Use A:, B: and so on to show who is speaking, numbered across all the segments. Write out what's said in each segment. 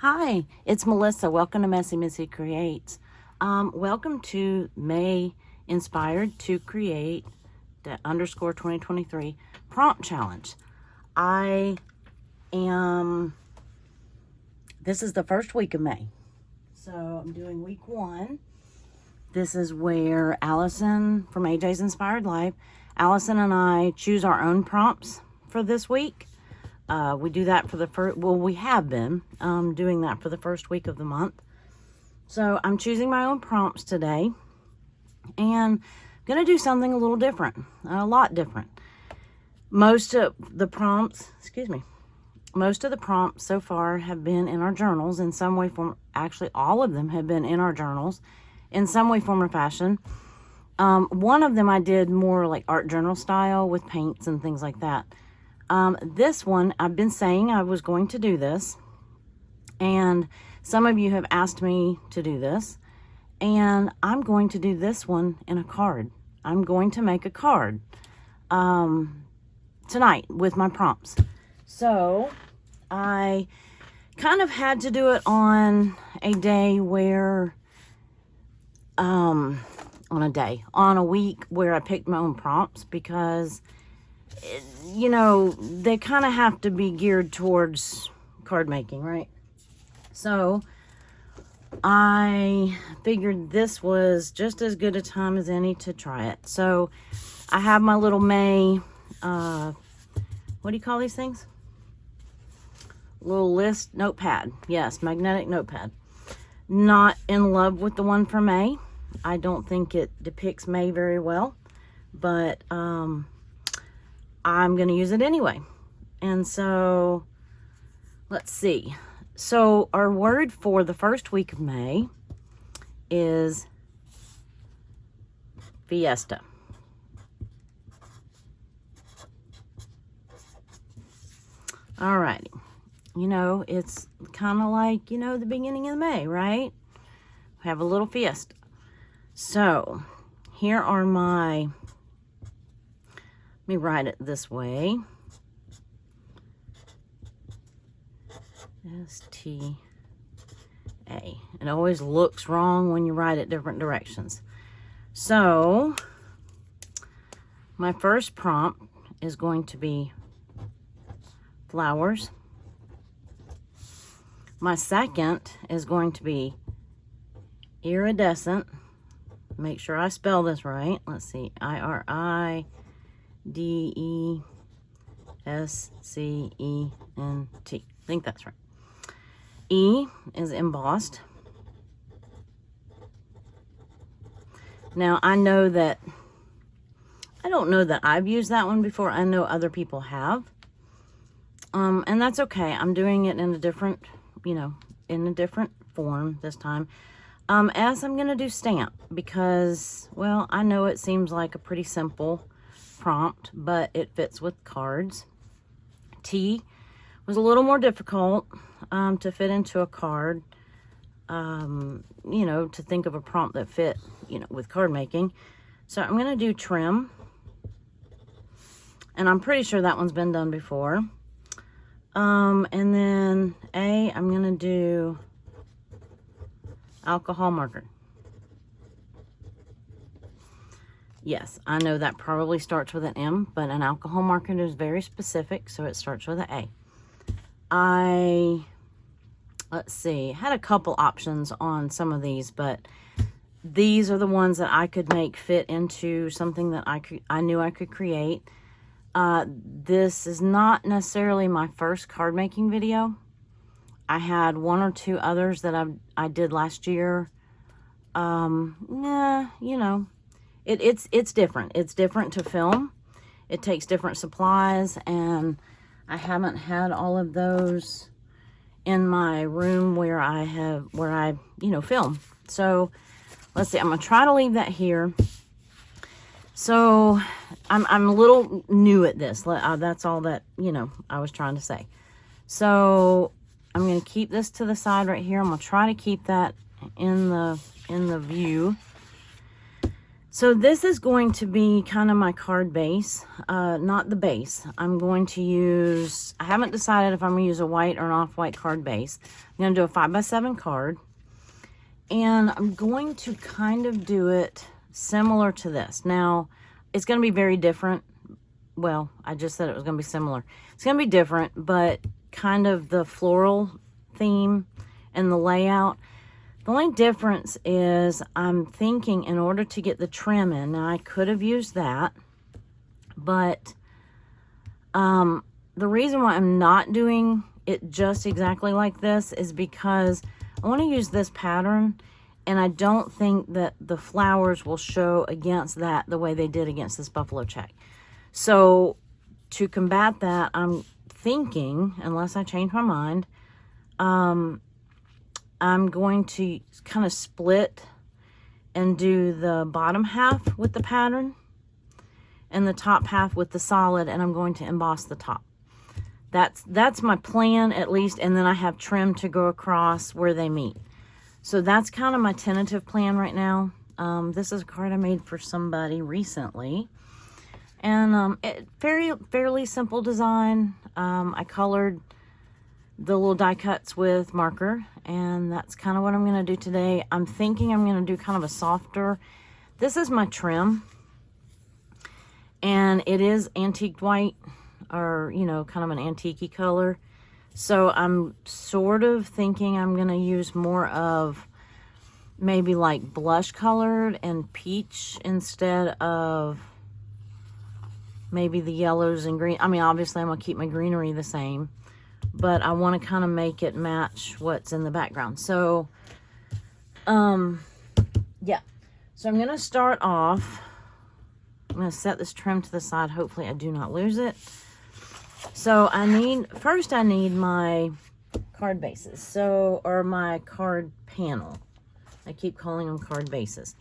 A: Hi, it's Melissa. Welcome to Messy Missy Creates. Welcome to May Inspired to Create the _ 2023 prompt challenge. This is the first week of May. So I'm doing week 1. This is where Allison from AJ's Inspired Life, Allison and I choose our own prompts for this week. We do that for the first, well, we have been doing that for the first week of the month. So I'm choosing my own prompts today, and I'm going to do something a little different, a lot different. Most of the prompts so far have been in our journals in some way, form. Actually, all of them have been in our journals in some way, form, or fashion. One of them I did more like art journal style with paints and things like that. This one, I've been saying I was going to do this, and some of you have asked me to do this, and I'm going to do this one in a card. I'm going to make a card tonight with my prompts. So I kind of had to do it on a day where, on a week where I picked my own prompts, because you know, they kind of have to be geared towards card making, right? So I figured this was just as good a time as any to try it. So I have my little May, what do you call these things? Little list notepad. Yes, magnetic notepad. Not in love with the one for May. I don't think it depicts May very well, but I'm going to use it anyway. And so, let's see. So, our word for the first week of May is fiesta. Alrighty. You know, it's kind of like, you know, the beginning of May, right? Have a little fiesta. So, here are my... Let me write it this way. S-T-A. It always looks wrong when you write it different directions. So, my first prompt is going to be flowers. My second is going to be iridescent. Make sure I spell this right. Let's see. I-R-I-D-E-S-C-E-N-T. I think that's right. E is embossed. Now, I don't know that I've used that one before. I know other people have. And that's okay. I'm doing it in a different, in a different form this time. S, I'm going to do stamp because, well, I know it seems like a pretty simple prompt, but it fits with cards. T was a little more difficult to fit into a card, to think of a prompt that fit, with card making. So I'm going to do trim, and I'm pretty sure that one's been done before. And then A, I'm going to do alcohol marker. Yes, I know that probably starts with an M, but an alcohol marker is very specific, so it starts with an A. Let's see, had a couple options on some of these, but these are the ones that I could make fit into something that I knew I could create. This is not necessarily my first card making video. I had 1 or 2 others that I did last year. It's different. It's different to film. It takes different supplies, and I haven't had all of those in my room where I film. So let's see. I'm gonna try to leave that here. So I'm a little new at this. That's all that I was trying to say. So I'm gonna keep this to the side right here. I'm gonna try to keep that in the view. So this is going to be kind of my card base, not the base. I'm going to use, I haven't decided if I'm going to use a white or an off-white card base. I'm going to do a 5x7 card. And I'm going to kind of do it similar to this. Now, it's going to be very different. Well, I just said it was going to be similar. It's going to be different, but kind of the floral theme and the layout. The only difference is I'm thinking in order to get the trim in, now I could have used that, but the reason why I'm not doing it just exactly like this is because I want to use this pattern, and I don't think that the flowers will show against that the way they did against this buffalo check. So to combat that, I'm thinking, unless I change my mind, I'm going to kind of split and do the bottom half with the pattern and the top half with the solid, and I'm going to emboss the top. That's my plan, at least, and then I have trim to go across where they meet. So that's kind of my tentative plan right now. This is a card I made for somebody recently, and fairly simple design. I colored the little die cuts with marker, and that's kind of what I'm going to do today. I'm thinking I'm going to do kind of a softer, this is my trim, and it is antique white, or you know, kind of an antique-y color. So I'm sort of thinking I'm going to use more of maybe like blush colored and peach instead of maybe the yellows and green. I mean, obviously I'm going to keep my greenery the same, but I want to kind of make it match what's in the background. So, yeah. So I'm going to start off, I'm going to set this trim to the side. Hopefully I do not lose it. So first I need my card bases. So, or my card panel. I keep calling them card bases.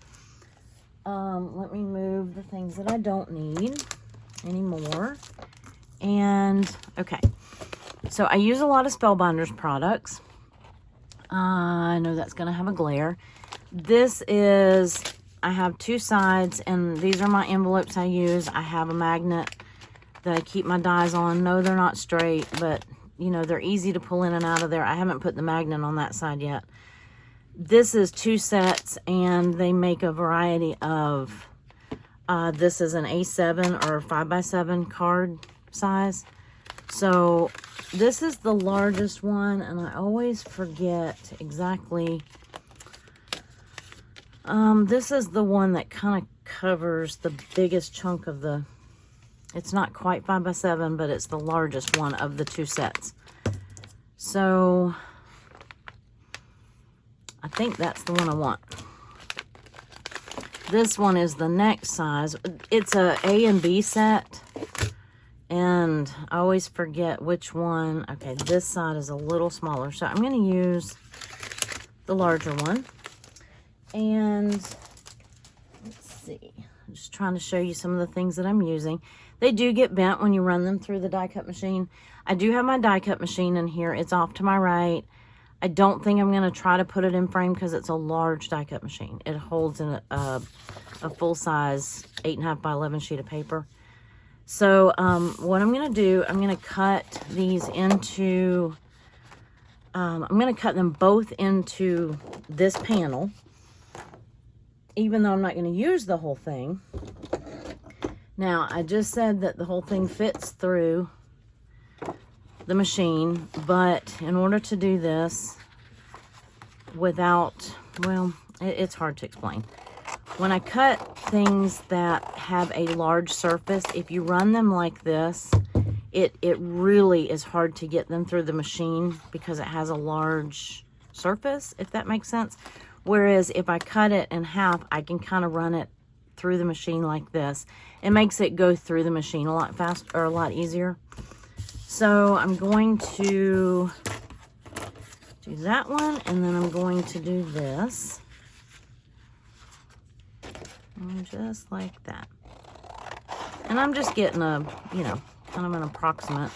A: Let me move the things that I don't need anymore. And, okay. So I use a lot of Spellbinders products. I know that's going to have a glare. This is, I have two sides, and these are my envelopes I use. I have a magnet that I keep my dies on. No, they're not straight, but, you know, they're easy to pull in and out of there. I haven't put the magnet on that side yet. This is two sets, and they make a variety of, this is an A7 or 5x7 card size. So this is the largest one, and I always forget exactly. This is the one that kind of covers the biggest chunk of the, it's not quite 5x7, but it's the largest one of the two sets. So I think that's the one I want. This one is the next size. It's a A and B set. And I always forget which one. Okay, this side is a little smaller. So I'm going to use the larger one. And let's see. I'm just trying to show you some of the things that I'm using. They do get bent when you run them through the die cut machine. I do have my die cut machine in here. It's off to my right. I don't think I'm going to try to put it in frame because it's a large die cut machine. It holds in a full-size 8.5 by 11 sheet of paper. So what I'm going to do, I'm going to cut these into, I'm going to cut them both into this panel, even though I'm not going to use the whole thing. Now, I just said that the whole thing fits through the machine, but in order to do this without, well, it's hard to explain. When I cut things that have a large surface, if you run them like this, it really is hard to get them through the machine because it has a large surface, if that makes sense. Whereas if I cut it in half, I can kind of run it through the machine like this. It makes it go through the machine a lot faster, or a lot easier. So I'm going to do that one, and then I'm going to do this. And just like that. And I'm just getting a, you know, kind of an approximate.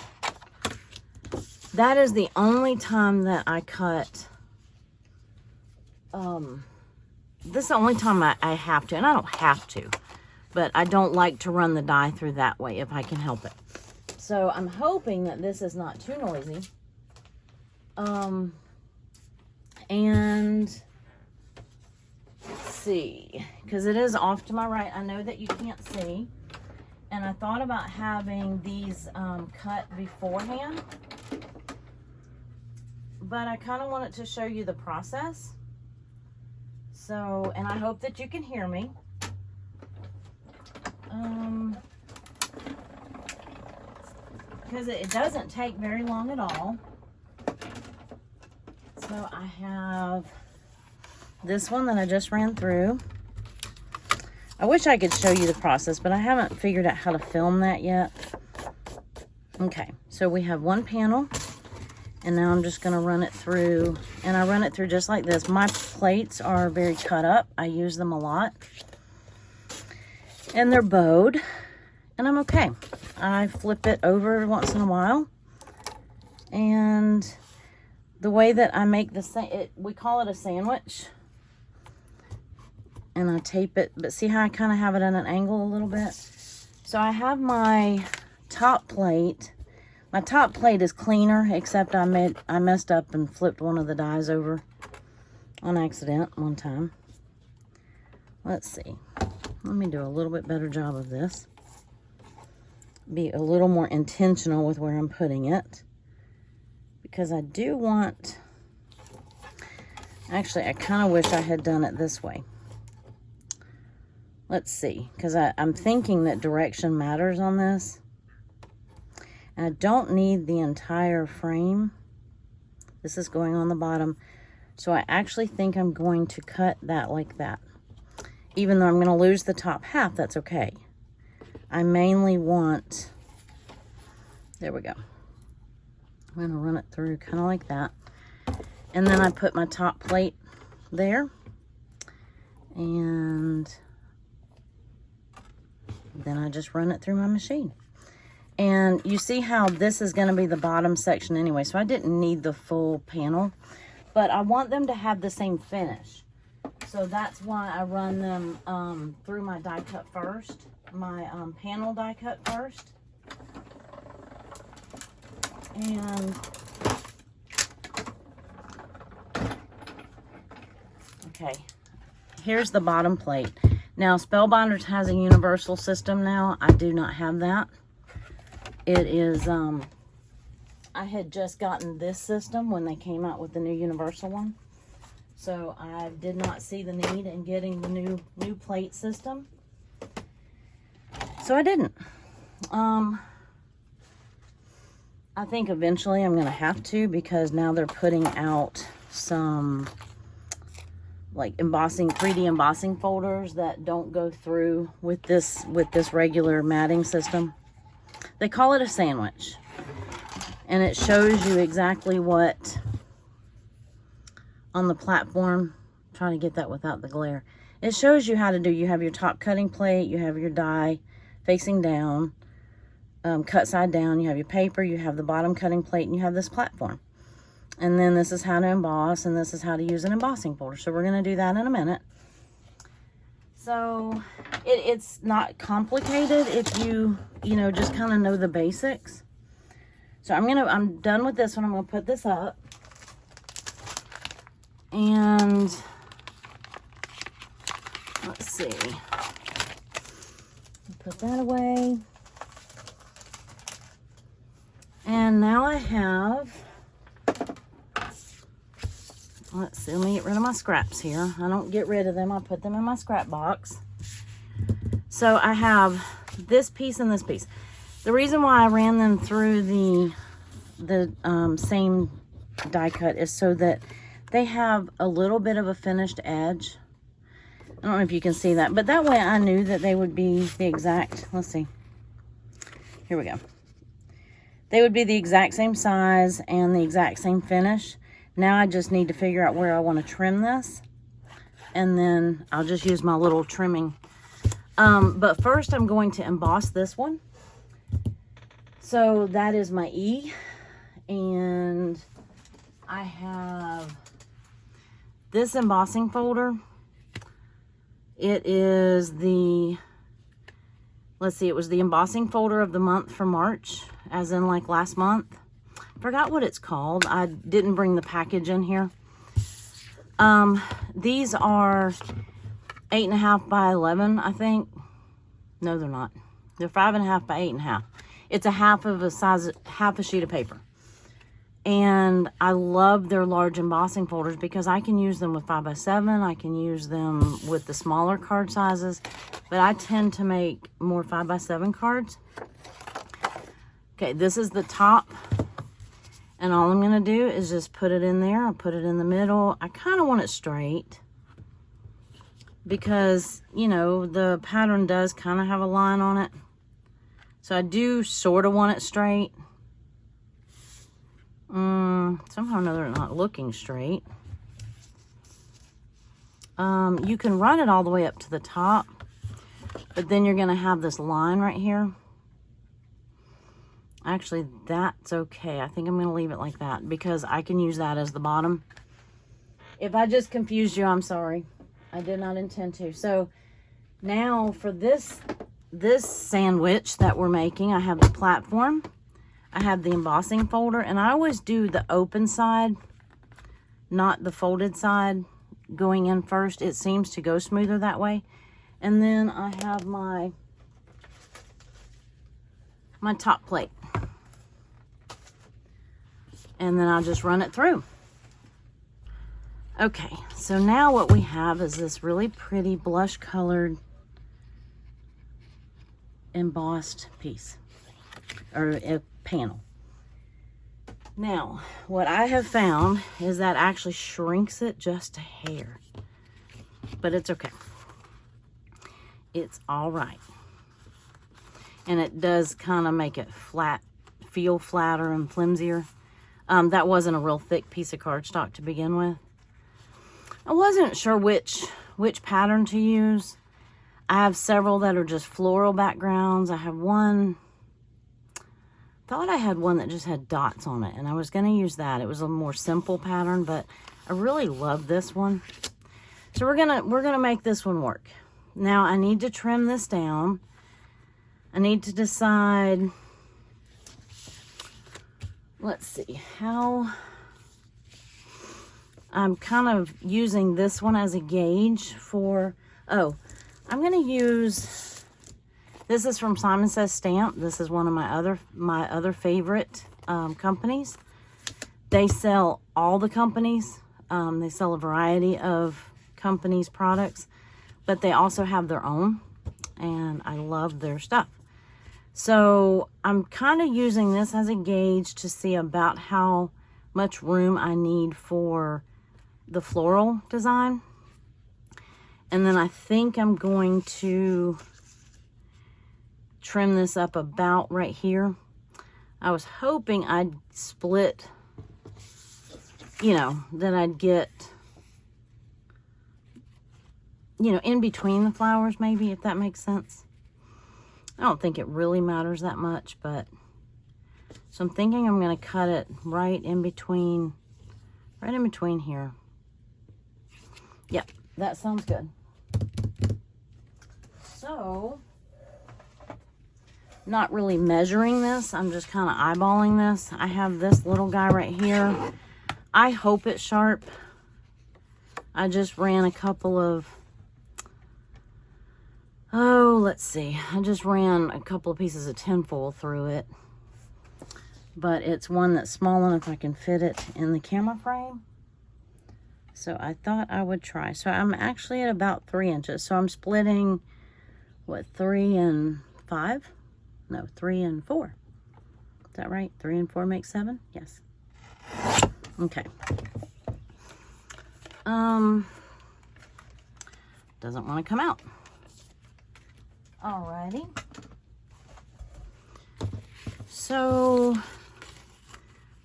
A: That is the only time that I cut this is the only time I have to, and I don't have to, but I don't like to run the die through that way if I can help it. So I'm hoping that this is not too noisy. And let's see, because it is off to my right. I know that you can't see. And I thought about having these cut beforehand, but I kind of wanted to show you the process. So, and I hope that you can hear me. Because it doesn't take very long at all. So I have this one that I just ran through. I wish I could show you the process, but I haven't figured out how to film that yet. Okay, so we have one panel, and now I'm just gonna run it through, and I run it through just like this. My plates are very cut up. I use them a lot. And they're bowed, and I'm okay. I flip it over once in a while. And the way that I make we call it a sandwich. And I tape it, but see how I kind of have it at an angle a little bit? So I have my top plate. My top plate is cleaner, except I messed up and flipped one of the dies over on accident one time. Let's see. Let me do a little bit better job of this. Be a little more intentional with where I'm putting it. Because I do want... Actually, I kind of wish I had done it this way. Let's see, because I'm thinking that direction matters on this. And I don't need the entire frame. This is going on the bottom. So I actually think I'm going to cut that like that. Even though I'm going to lose the top half, that's okay. I mainly want... There we go. I'm going to run it through kind of like that. And then I put my top plate there. And... then I just run it through my machine. And you see how this is going to be the bottom section anyway, so I didn't need the full panel, but I want them to have the same finish. So that's why I run them through my die cut first, my panel die cut first. And okay, here's the bottom plate. Now, Spellbinders has a universal system now. I do not have that. It is, I had just gotten this system when they came out with the new universal one. So I did not see the need in getting the new plate system. So I didn't. I think eventually I'm going to have to, because now they're putting out some... like embossing, 3D embossing folders that don't go through with this regular matting system. They call it a sandwich. And it shows you exactly what on the platform. I'm trying to get that without the glare. It shows you how to do, you have your top cutting plate, you have your die facing down, cut side down, you have your paper, you have the bottom cutting plate, and you have this platform. And then this is how to emboss, and this is how to use an embossing folder. So we're going to do that in a minute. So it's not complicated if you know, just kind of know the basics. So I'm done with this one. I'm going to put this up. And let's see. Put that away. And now I have... let's see, let me get rid of my scraps here. I don't get rid of them. I put them in my scrap box. So I have this piece and this piece. The reason why I ran them through the same die cut is so that they have a little bit of a finished edge. I don't know if you can see that, but that way I knew that they would be the exact, let's see. Here we go. They would be the exact same size and the exact same finish. Now I just need to figure out where I want to trim this. And then I'll just use my little trimming. But first I'm going to emboss this one. So that is my E. And I have this embossing folder. It is the, let's see, it was the embossing folder of the month for March, as in like last month. Forgot what it's called. I didn't bring the package in here. These are 8.5 by 11, I think. No, they're not. They're 5.5 by 8.5. It's a half a sheet of paper. And I love their large embossing folders because I can use them with 5 by 7. I can use them with the smaller card sizes, but I tend to make more 5 by 7 cards. Okay, this is the top. And all I'm going to do is just put it in there. I'll put it in the middle. I kind of want it straight because, you know, the pattern does kind of have a line on it. So I do sort of want it straight. Somehow or another they're not looking straight. You can run it all the way up to the top, but then you're going to have this line right here. Actually, that's okay. I think I'm going to leave it like that because I can use that as the bottom. If I just confused you, I'm sorry. I did not intend to. So now for this sandwich that we're making, I have the platform. I have the embossing folder, and I always do the open side, not the folded side, going in first. It seems to go smoother that way. And then I have my top plate. And then I'll just run it through. Okay, so now what we have is this really pretty blush colored embossed piece, or a panel. Now, what I have found is that actually shrinks it just a hair, but it's okay. It's all right. And it does kind of make it flat, feel flatter and flimsier. That wasn't a real thick piece of cardstock to begin with. I wasn't sure which pattern to use. I have several that are just floral backgrounds. I have one, thought I had one that just had dots on it, and I was going to use that. It was a more simple pattern, but I really love this one. So we're gonna make this one work. Now I need to trim this down. I need to decide, let's see, how I'm kind of using this one as a gauge for, I'm going to use, this is from Simon Says Stamp. This is one of my other favorite companies. They sell all the companies. They sell a variety of companies' products, but they also have their own, and I love their stuff. So I'm kind of using this as a gauge to see about how much room I need for the floral design. And then I think I'm going to trim this up about right here. I was hoping I'd split, you know, that I'd get, you know, in between the flowers maybe, if that makes sense. I don't think it really matters that much, but so I'm thinking I'm going to cut it right in between here. Yep, that sounds good. So, not really measuring this. I'm just kind of eyeballing this. I have this little guy right here. I hope it's sharp. I just ran a couple of, let's see. I just ran a couple of pieces of tinfoil through it. But it's one that's small enough I can fit it in the camera frame. So I thought I would try. So I'm actually at about 3 inches. So I'm splitting, what, 3 and 5? No, 3 and 4. Is that right? 3 and 4 make 7? Yes. Okay. Doesn't want to come out. Alrighty. So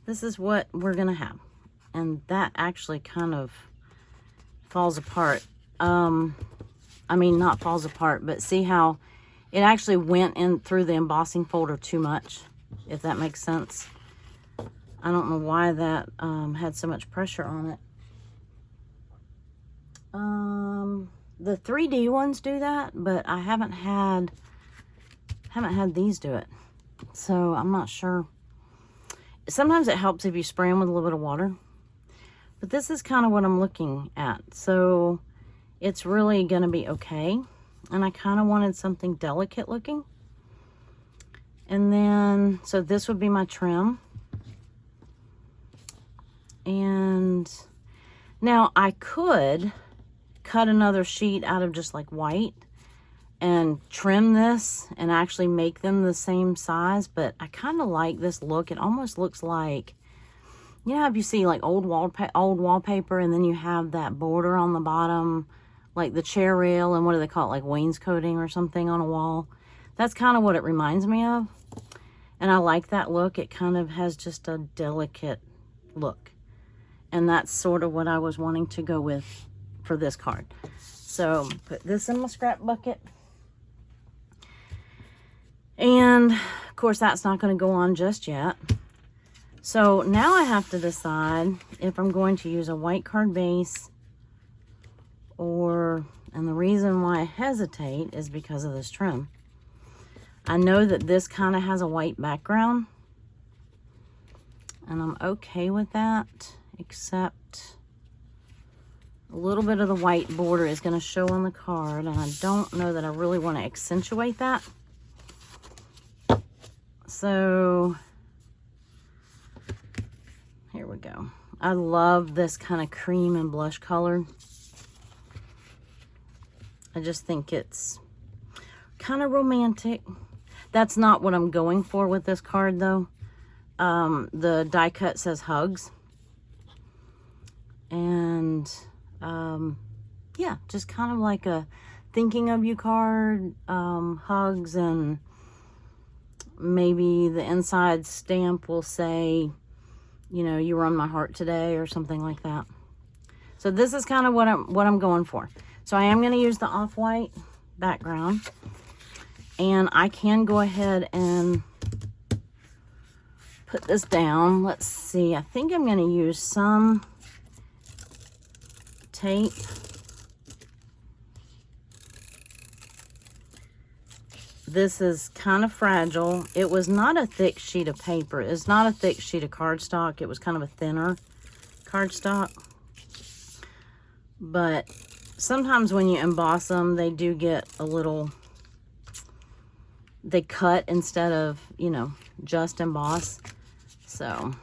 A: this is what we're gonna have, and that actually kind of falls apart. I mean, not falls apart, but see how it actually went in through the embossing folder too much, if that makes sense. I don't know why that had so much pressure on it. The 3D ones do that, but I haven't had these do it. So I'm not sure. Sometimes it helps if you spray them with a little bit of water. But this is kind of what I'm looking at. So it's really going to be okay. And I kind of wanted something delicate looking. And then, so this would be my trim. And now I could cut another sheet out of just like white and trim this and actually make them the same size, but I kind of like this look. It almost looks like, you know how you see like old wallpaper and then you have that border on the bottom, like the chair rail and what do they call it, like wainscoting or something on a wall. That's kind of what it reminds me of. And I like that look. It kind of has just a delicate look. And that's sort of what I was wanting to go with for this card. So put this in my scrap bucket. And of course that's not going to go on just yet. So now I have to decide if I'm going to use a white card base or, and the reason why I hesitate is because of this trim. I know that this kind of has a white background and I'm okay with that, except a little bit of the white border is going to show on the card and I don't know that I really want to accentuate that. So here we go. I love this kind of cream and blush color. I just think it's kind of romantic. That's not what I'm going for with this card though. The die cut says hugs. And yeah, just kind of like a thinking of you card, hugs, and maybe the inside stamp will say, you know, you were on my heart today or something like that. So this is kind of what I'm going for. So I am going to use the off-white background, and I can go ahead and put this down. Let's see. I think I'm going to use some tape. This is kind of fragile. It was not a thick sheet of paper. It's not a thick sheet of cardstock. It was kind of a thinner cardstock. But sometimes when you emboss them, they do get a little, they cut instead of, you know, just emboss. So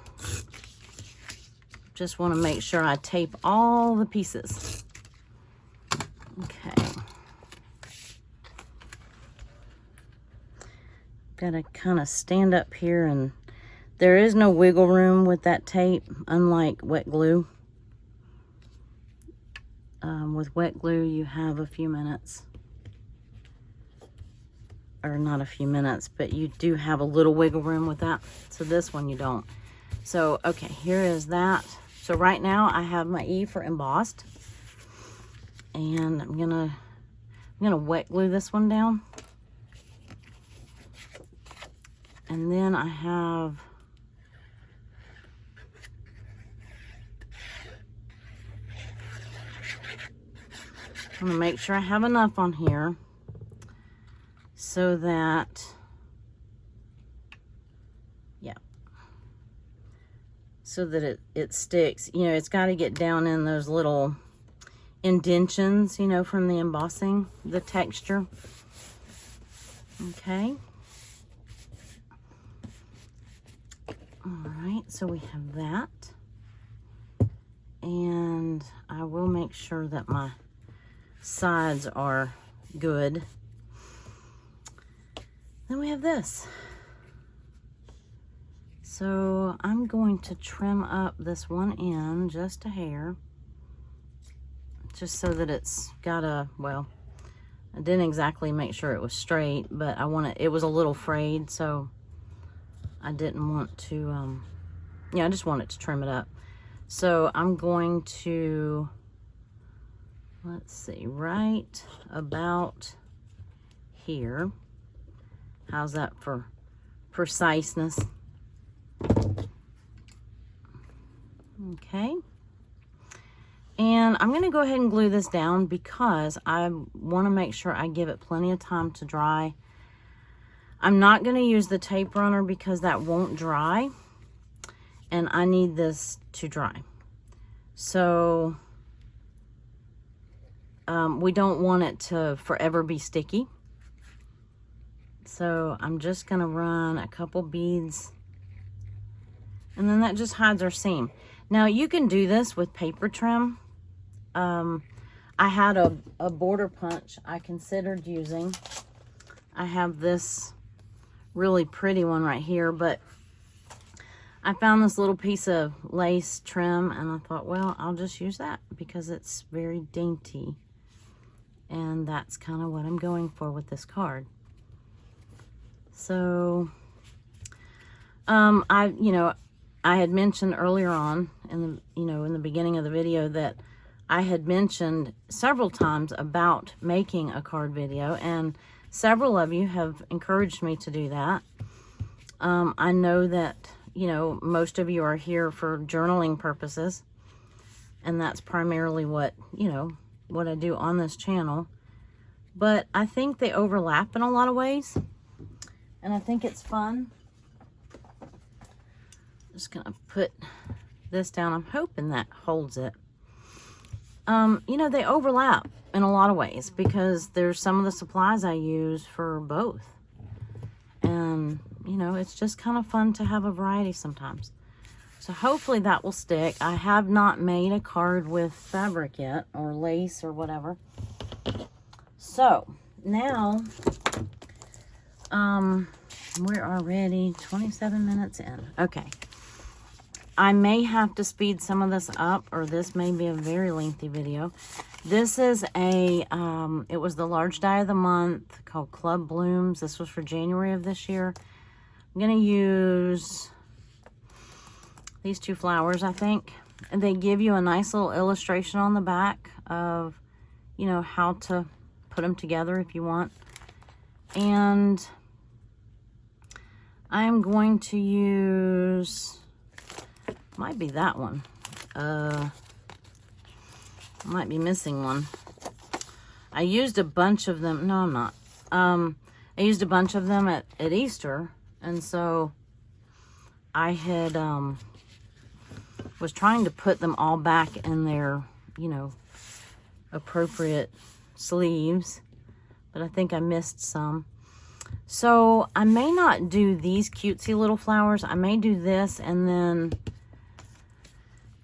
A: just want to make sure I tape all the pieces. Okay. Gotta kind of stand up here, and there is no wiggle room with that tape, unlike wet glue. With wet glue, you have a few minutes. Or not a few minutes, but you do have a little wiggle room with that. So this one you don't. So, okay, here is that. So right now I have my E for embossed. And I'm gonna wet glue this one down. And then I have I'm gonna make sure I have enough on here so that, yeah, so that it sticks. You know, it's got to get down in those little indentions, you know, from the embossing, the texture. Okay. All right, so we have that. And I will make sure that my sides are good. Then we have this. So I'm going to trim up this one end just a hair, just so that it's got a, well, I didn't exactly make sure it was straight, but it was a little frayed, so I didn't want to, yeah, I just wanted to trim it up. So I'm going to, let's see, right about here. How's that for preciseness? Okay. And And I'm going to go ahead and glue this down because I want to make sure I give it plenty of time to dry. I'm not going to use the tape runner because that won't dry. And I need this to dry. So we don't want it to forever be sticky. So I'm just going to run a couple beads. And then that just hides our seam. Now you can do this with paper trim. I had a border punch I considered using. I have this really pretty one right here, but I found this little piece of lace trim and I thought, well, I'll just use that because it's very dainty. And that's kind of what I'm going for with this card. So, I had mentioned earlier on in the beginning of the video that I had mentioned several times about making a card video, and several of you have encouraged me to do that. I know that, most of you are here for journaling purposes, and that's primarily what I do on this channel. But I think they overlap in a lot of ways, and I think it's fun. Just gonna put this down. I'm hoping that holds it. They overlap in a lot of ways because there's some of the supplies I use for both. And, it's just kind of fun to have a variety sometimes. So hopefully that will stick. I have not made a card with fabric yet, or lace or whatever. So now, we're already 27 minutes in. Okay. I may have to speed some of this up, or this may be a very lengthy video. This is it was the large die of the month called Club Blooms. This was for January of this year. I'm going to use these two flowers, I think. And they give you a nice little illustration on the back of, how to put them together if you want. And I'm going to use... might be that one. Might be missing one. I used a bunch of them. No, I'm not. I used a bunch of them at Easter. And so I had, was trying to put them all back in their, appropriate sleeves. But I think I missed some. So I may not do these cutesy little flowers. I may do this, and then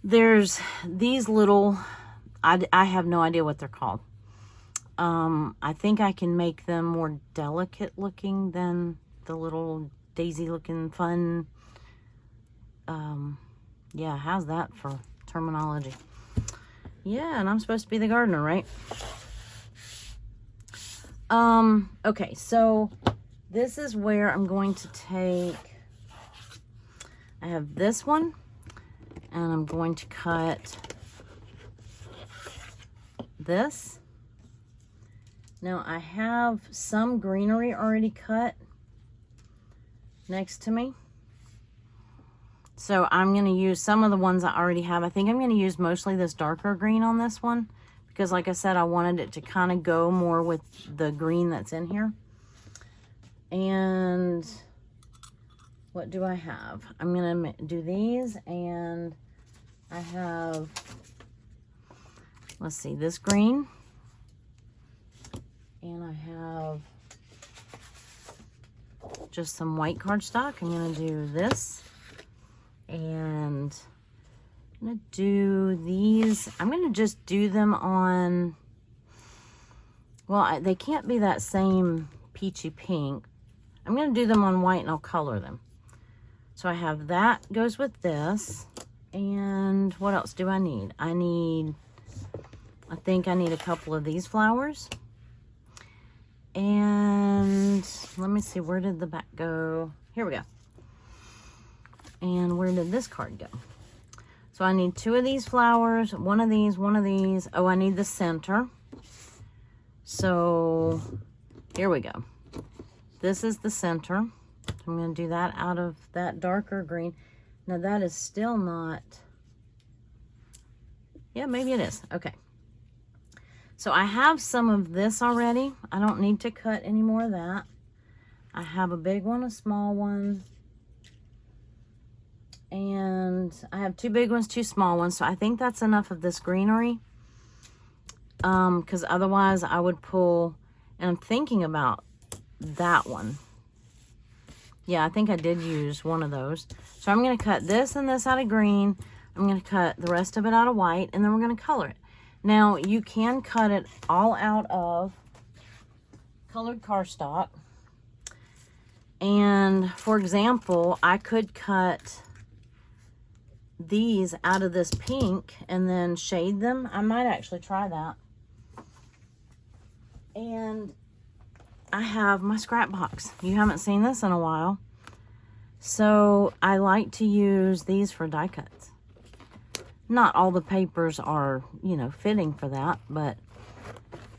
A: there's these little, I have no idea what they're called. I think I can make them more delicate looking than the little daisy looking fun. Yeah, how's that for terminology? Yeah, and I'm supposed to be the gardener, right? Okay, so this is where I'm going to take, I have this one, and I'm going to cut this. Now I have some greenery already cut next to me. So I'm going to use some of the ones I already have. I think I'm going to use mostly this darker green on this one, because like I said, I wanted it to kind of go more with the green that's in here. And what do I have? I'm going to do these, and I have, let's see, this green. And I have just some white cardstock. I'm going to do this. And I'm going to do these. I'm going to just do them on, well, they can't be that same peachy pink. I'm going to do them on white, and I'll color them. So I have that goes with this. And what else do I need? I think I need a couple of these flowers. And let me see, where did the back go? Here we go. And where did this card go? So I need two of these flowers, one of these, one of these. Oh, I need the center. So here we go. This is the center. I'm going to do that out of that darker green. Now that is still not, Yeah, maybe it is. Okay. So I have some of this already. I don't need to cut any more of that. I have a big one, a small one, and I have 2 big ones, 2 small ones. So I think that's enough of this greenery. Because otherwise I would pull, and I'm thinking about that one. Yeah, I think I did use one of those. So I'm going to cut this and this out of green. I'm going to cut the rest of it out of white, and then we're going to color it. Now, you can cut it all out of colored cardstock. And, for example, I could cut these out of this pink and then shade them. I might actually try that. And I have my scrap box. You haven't seen this in a while. So I like to use these for die cuts. Not all the papers are, you know, fitting for that, but,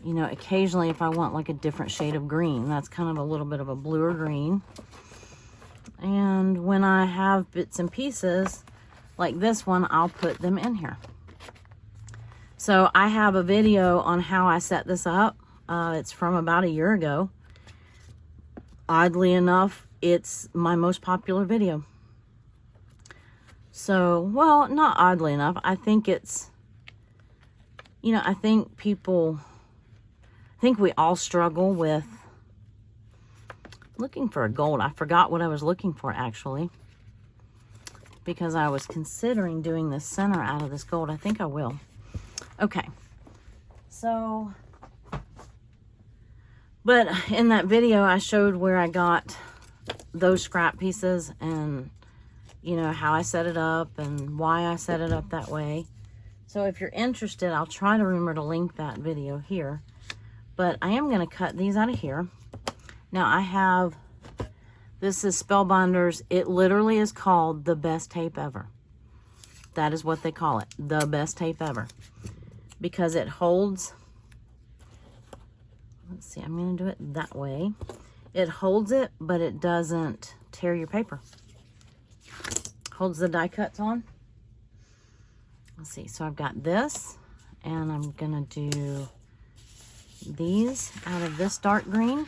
A: you know, occasionally if I want like a different shade of green, that's kind of a little bit of a bluer green. And when I have bits and pieces like this one, I'll put them in here. So I have a video on how I set this up. It's from about a year ago. Oddly enough, it's my most popular video. So, well, not oddly enough. I think it's, you know, I think we all struggle with looking for a gold. I forgot what I was looking for, actually, because I was considering doing the center out of this gold. I think I will. Okay. So, but in that video, I showed where I got those scrap pieces and, you know, how I set it up and why I set it up that way. So if you're interested, I'll try to remember to link that video here. But I am going to cut these out of here. Now I have, this is Spellbinders. It literally is called the best tape ever. That is what they call it. The best tape ever. Because it holds, let's see, I'm going to do it that way. It holds it, but it doesn't tear your paper. Holds the die cuts on. Let's see, so I've got this, and I'm gonna do these out of this dark green,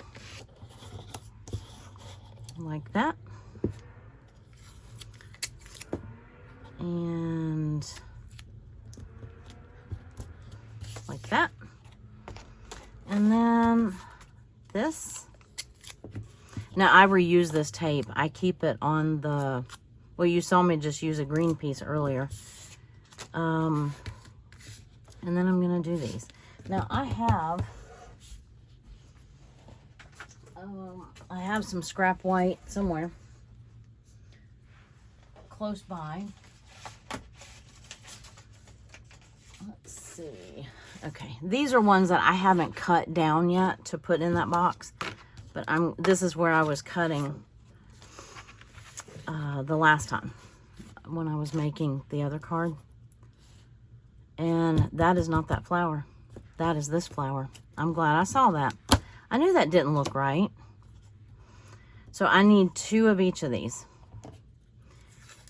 A: like that. And like that. And then this. Now I reuse this tape. I keep it on the, well, you saw me just use a green piece earlier. And then I'm going to do these. Now I have some scrap white somewhere close by. Let's see. Okay, these are ones that I haven't cut down yet to put in that box, but this is where I was cutting the last time when I was making the other card. And that is not that flower. That is this flower. I'm glad I saw that. I knew that didn't look right. So I need 2 of each of these.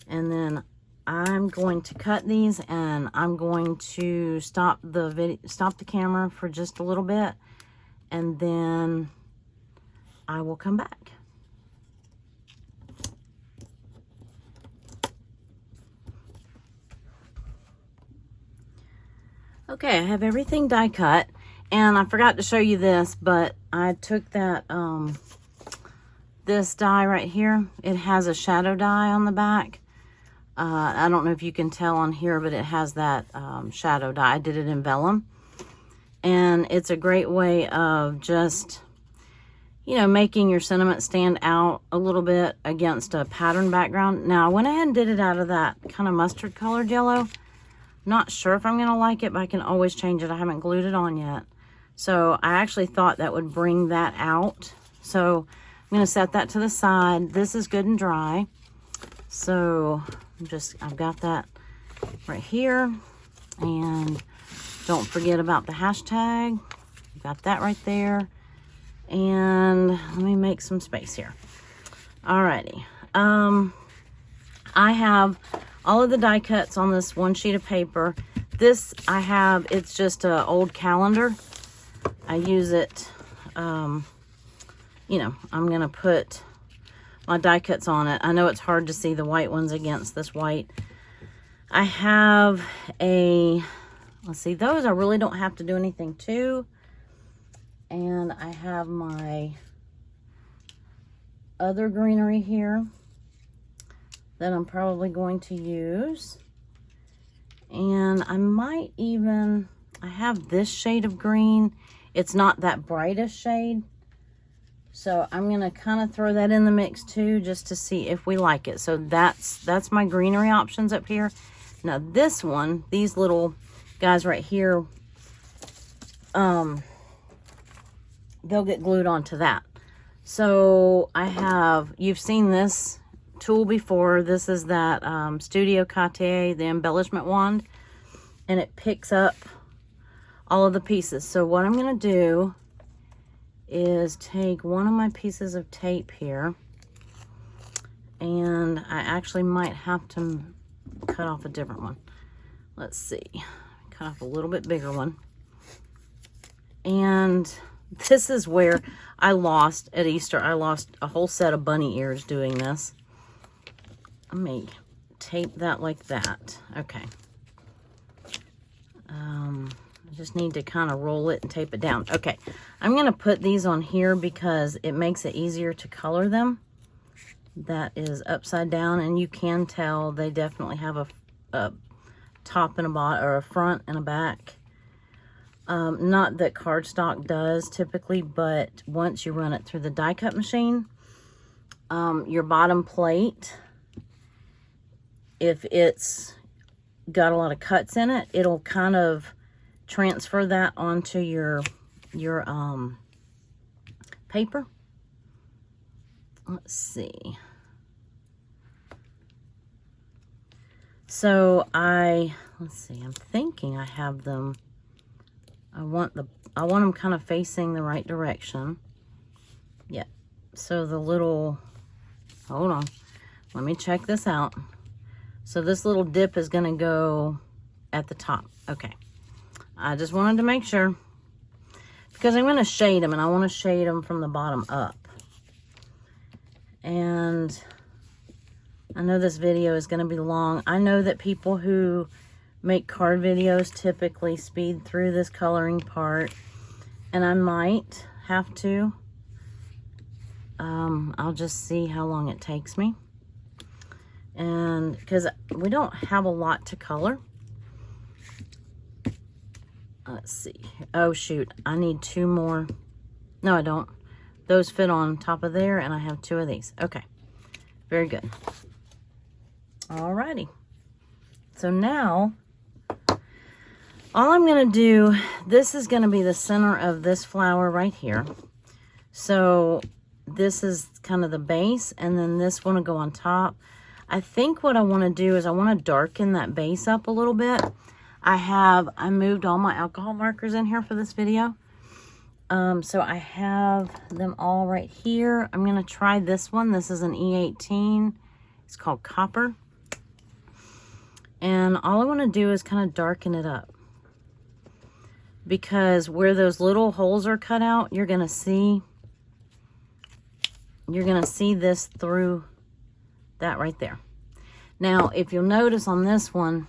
A: And then I'm going to cut these, and I'm going to stop the camera for just a little bit, and then I will come back. Okay, I have everything die cut, and I forgot to show you this, but I took that, this die right here. It has a shadow die on the back. I don't know if you can tell on here, but it has that shadow die. I did it in vellum, and it's a great way of just, you know, making your sentiment stand out a little bit against a pattern background. Now, I went ahead and did it out of that kind of mustard colored yellow. Not sure if I'm going to like it, but I can always change it. I haven't glued it on yet. So I actually thought that would bring that out. So I'm going to set that to the side. This is good and dry. So I've got that right here. And don't forget about the hashtag. Got that right there. And let me make some space here. Alrighty. I have all of the die cuts on this one sheet of paper. This I have, it's just an old calendar. I use it, you know, I'm going to put my die cuts on it. I know it's hard to see the white ones against this white. I have a, let's see, those I really don't have to do anything to. And I have my other greenery here that I'm probably going to use. And I might even, I have this shade of green. It's not that brightest shade. So I'm going to kind of throw that in the mix too, just to see if we like it. So that's my greenery options up here. Now this one, these little guys right here, they'll get glued onto that. So I have, you've seen this tool before. This is that Studio Cartier, the embellishment wand, and it picks up all of the pieces. So what I'm going to do is take one of my pieces of tape here, and I actually might have to cut off a different one. Let's see, cut off a little bit bigger one. And this is where I lost at Easter. I lost a whole set of bunny ears doing this. Let me tape that like that. Okay. I just need to kind of roll it and tape it down. Okay. I'm going to put these on here because it makes it easier to color them. That is upside down, and you can tell they definitely have a top and a bottom, or a front and a back. Not that cardstock does typically, but once you run it through the die cut machine, your bottom plate, if it's got a lot of cuts in it, it'll kind of transfer that onto your paper. Let's see. So let's see, I'm thinking I have them, I want them kind of facing the right direction. Yeah. So the little, hold on, let me check this out. So this little dip is going to go at the top. Okay. I just wanted to make sure, because I'm going to shade them, and I want to shade them from the bottom up. And I know this video is going to be long. I know that people who make card videos typically speed through this coloring part, and I might have to. I'll just see how long it takes me. And because we don't have a lot to color. Let's see. Oh, shoot. I need two more. No, I don't. Those fit on top of there, and I have two of these. Okay. Very good. Alrighty. So now, all I'm going to do, this is going to be the center of this flower right here. So this is kind of the base, and then this one will go on top. I think what I want to do is I want to darken that base up a little bit. I moved all my alcohol markers in here for this video. So I have them all right here. I'm going to try this one. This is an E18. It's called Copper. And all I want to do is kind of darken it up. Because where those little holes are cut out, you're going to see this through that right there. Now, if you'll notice on this one,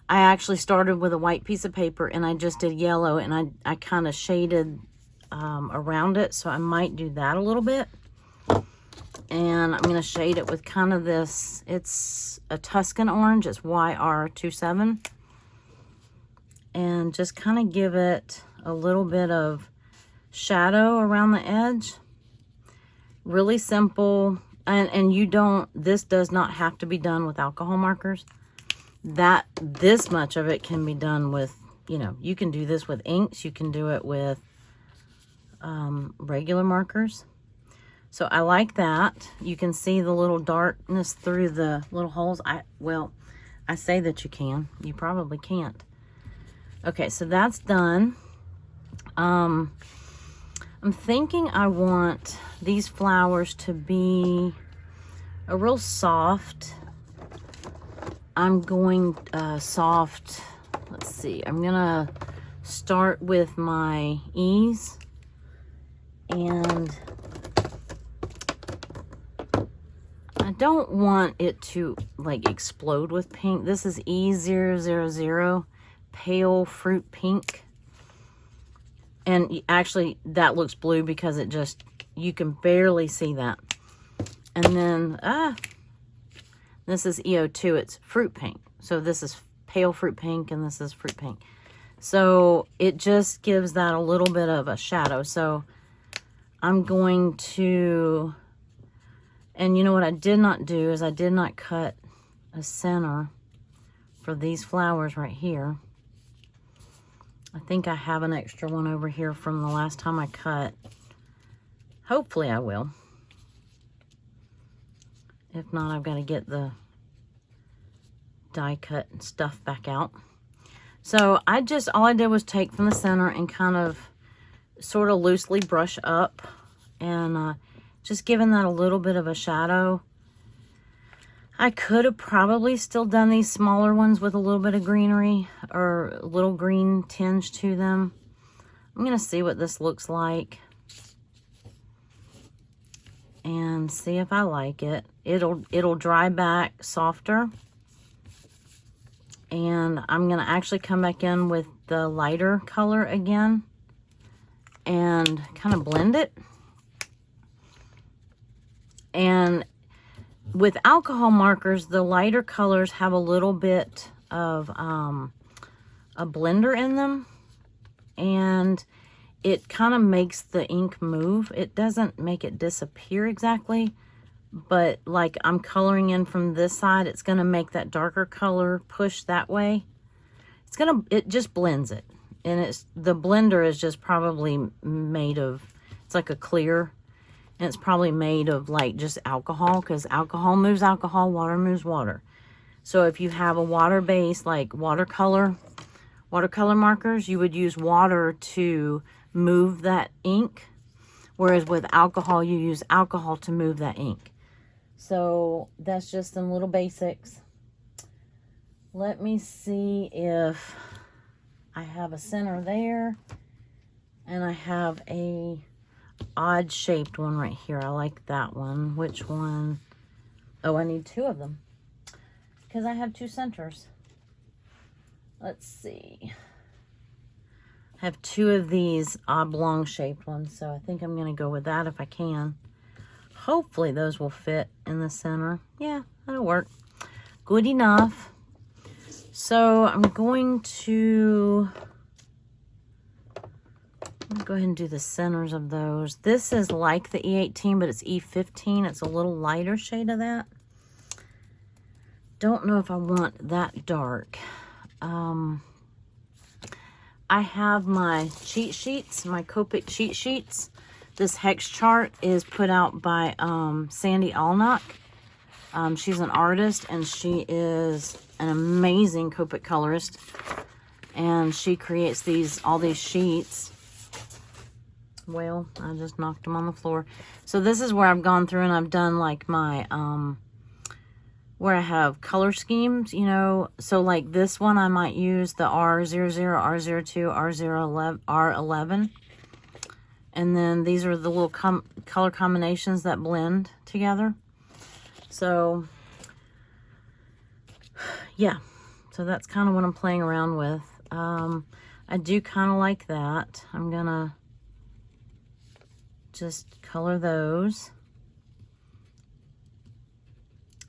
A: I actually started with a white piece of paper, and I just did yellow, and I kind of shaded around it, so I might do that a little bit. And I'm going to shade it with kind of this, it's a Tuscan orange, it's YR27. And just kind of give it a little bit of shadow around the edge. Really simple. And you don't, this does not have to be done with alcohol markers. This much of it can be done with, you know, you can do this with inks. You can do it with regular markers. So I like that. You can see the little darkness through the little holes. Well, I say that you can. You probably can't. Okay, so that's done. I'm thinking I want these flowers to be a real soft, I'm going soft let's see, I'm gonna start with my E's, and I don't want it to like explode with pink. This is E000 Pale Fruit Pink. And actually that looks blue because it just, you can barely see that. And then, this is EO2, it's Fruit Pink. So this is Pale Fruit Pink and this is Fruit Pink. So it just gives that a little bit of a shadow. So I'm going to, and you know what I did not do is I did not cut a center for these flowers right here. I think I have an extra one over here from the last time I cut. Hopefully I will. If not, I've got to get the die cut stuff back out. So all I did was take from the center and kind of sort of loosely brush up and just giving that a little bit of a shadow. I could have probably still done these smaller ones with a little bit of greenery or a little green tinge to them. I'm going to see what this looks like and see if I like it. It'll dry back softer. And I'm going to actually come back in with the lighter color again and kind of blend it. And with alcohol markers, the lighter colors have a little bit of a blender in them, and it kind of makes the ink move. It doesn't make it disappear exactly, but like I'm coloring in from this side, it's going to make that darker color push that way. It just blends it. And the blender is just probably made of, it's like a clear. And it's probably made of like just alcohol, because alcohol moves alcohol, water moves water. So if you have a water base like watercolor markers, you would use water to move that ink. Whereas with alcohol, you use alcohol to move that ink. So that's just some little basics. Let me see if I have a center there. And I have a odd shaped one right here. I like that one. Which one? Oh, I need two of them because I have two centers. Let's see. I have two of these oblong shaped ones, so I think I'm going to go with that if I can. Hopefully those will fit in the center. Yeah, that'll work. Good enough. So I'm going to go ahead and do the centers of those. This is like the E18, but it's E15. It's a little lighter shade of that. Don't know if I want that dark. I have my cheat sheets, my Copic cheat sheets. This hex chart is put out by Sandy Allnock. She's an artist, and she is an amazing Copic colorist. And she creates all these sheets. Well, I just knocked them on the floor. So this is where I've gone through and I've done like my, where I have color schemes, you know. So like this one, I might use the R00, R02, R011, R11. And then these are the little color combinations that blend together. So, yeah. So that's kind of what I'm playing around with. I do kind of like that. I'm going to just color those.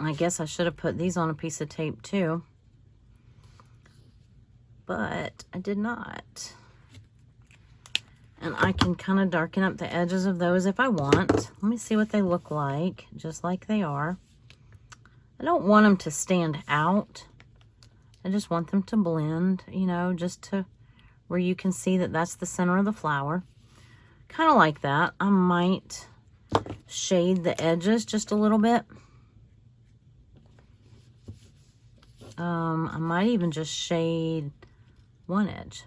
A: I guess I should have put these on a piece of tape too, but I did not. And I can kind of darken up the edges of those if I want. Let me see what they look like, just like they are. I don't want them to stand out. I just want them to blend, you know, just to where you can see that that's the center of the flower. Kind of like that. I might shade the edges just a little bit. I might even just shade one edge.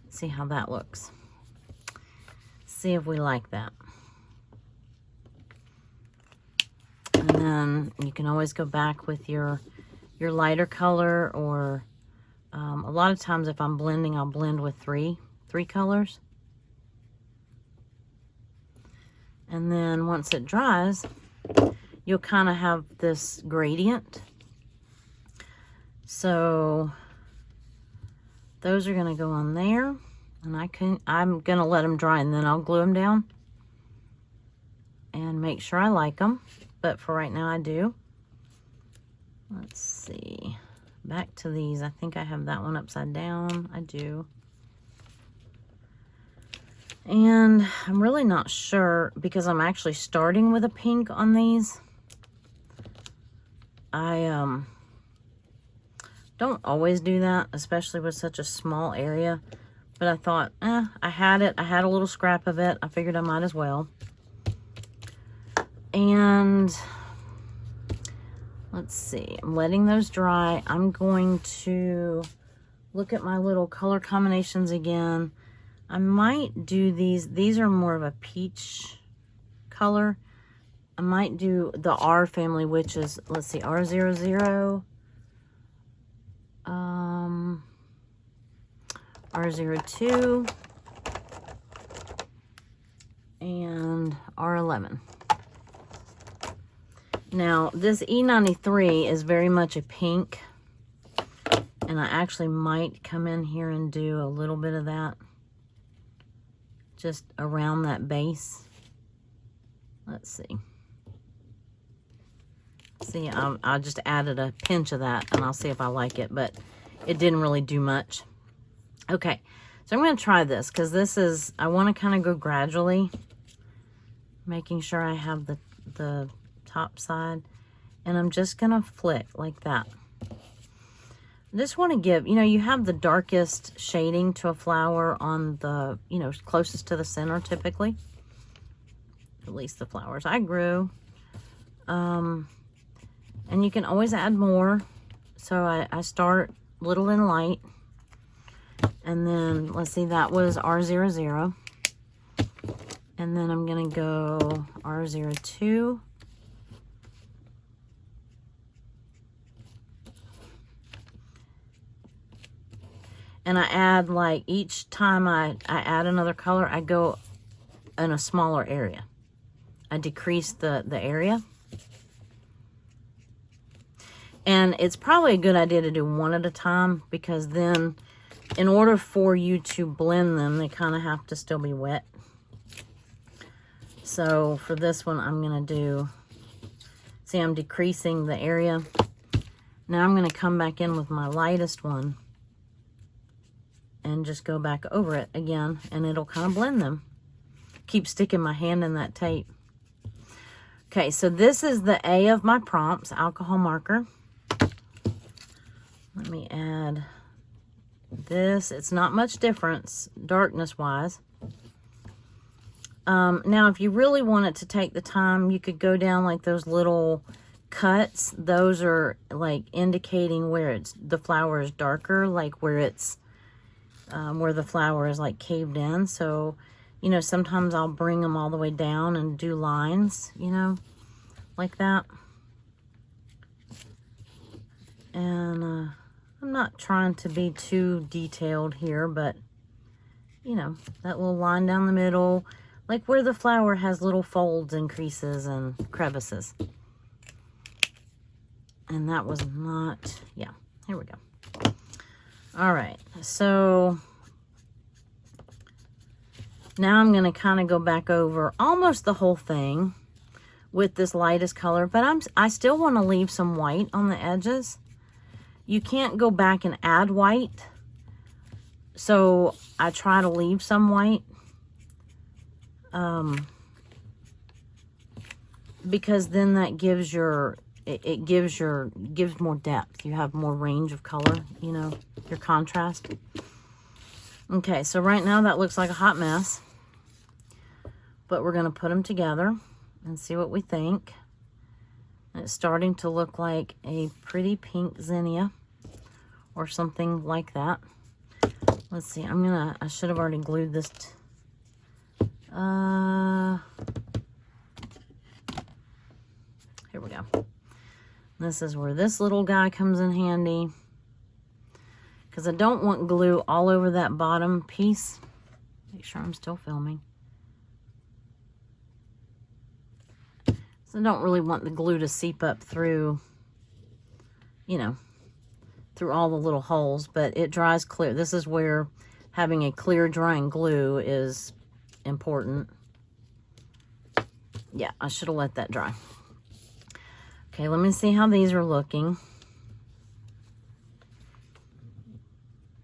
A: See how that looks. See if we like that. And then you can always go back with your lighter color or A lot of times if I'm blending, I'll blend with three colors. And then once it dries, you'll kind of have this gradient. So those are gonna go on there, and I'm gonna let them dry and then I'll glue them down and make sure I like them. But for right now I do. Let's see. Back to these. I think I have that one upside down. I do. And I'm really not sure because I'm actually starting with a pink on these. I don't always do that, especially with such a small area. But I thought, I had it. I had a little scrap of it. I figured I might as well. And let's see, I'm letting those dry. I'm going to look at my little color combinations again. I might do these. These are more of a peach color. I might do the R family, which is, let's see, R00, R02, and R11. Now, this E93 is very much a pink, and I actually might come in here and do a little bit of that, just around that base. Let's see. See, I just added a pinch of that, and I'll see if I like it, but it didn't really do much. Okay, so I'm going to try this, because this is, I want to kind of go gradually, making sure I have the top side, and I'm just gonna flick like that. I just want to give, you have the darkest shading to a flower on the, closest to the center typically, at least the flowers I grew. And you can always add more. So I start little and light, and then let's see, that was R00, and then I'm gonna go R02. And I add, like, each time I add another color, I go in a smaller area. I decrease the area. And it's probably a good idea to do one at a time, because then in order for you to blend them, they kind of have to still be wet. So for this one, I'm going to do, see, I'm decreasing the area. Now I'm going to come back in with my lightest one and just go back over it again, and it'll kind of blend them. Keep sticking my hand in that tape. Okay, so this is the A of my prompts, alcohol marker. Let me add this. It's not much difference, darkness-wise. Now, if you really wanted to take the time, you could go down like those little cuts. Those are like indicating where the flower is darker, like where it's where the flower is like caved in. So, sometimes I'll bring them all the way down and do lines, like that. And I'm not trying to be too detailed here, but, that little line down the middle, like where the flower has little folds and creases and crevices. And that was not, yeah, here we go. All right, so now I'm going to kind of go back over almost the whole thing with this lightest color, but I still want to leave some white on the edges. You can't go back and add white, so I try to leave some white, because then that gives gives more depth. You have more range of color, your contrast. Okay, so right now that looks like a hot mess, but we're going to put them together and see what we think. And it's starting to look like a pretty pink zinnia or something like that. Let's see, I should have already glued this. Here we go. This is where this little guy comes in handy, because I don't want glue all over that bottom piece. Make sure I'm still filming. So I don't really want the glue to seep up through, you know, through all the little holes, but it dries clear. This is where having a clear drying glue is important. Yeah, I should have let that dry. Okay, let me see how these are looking.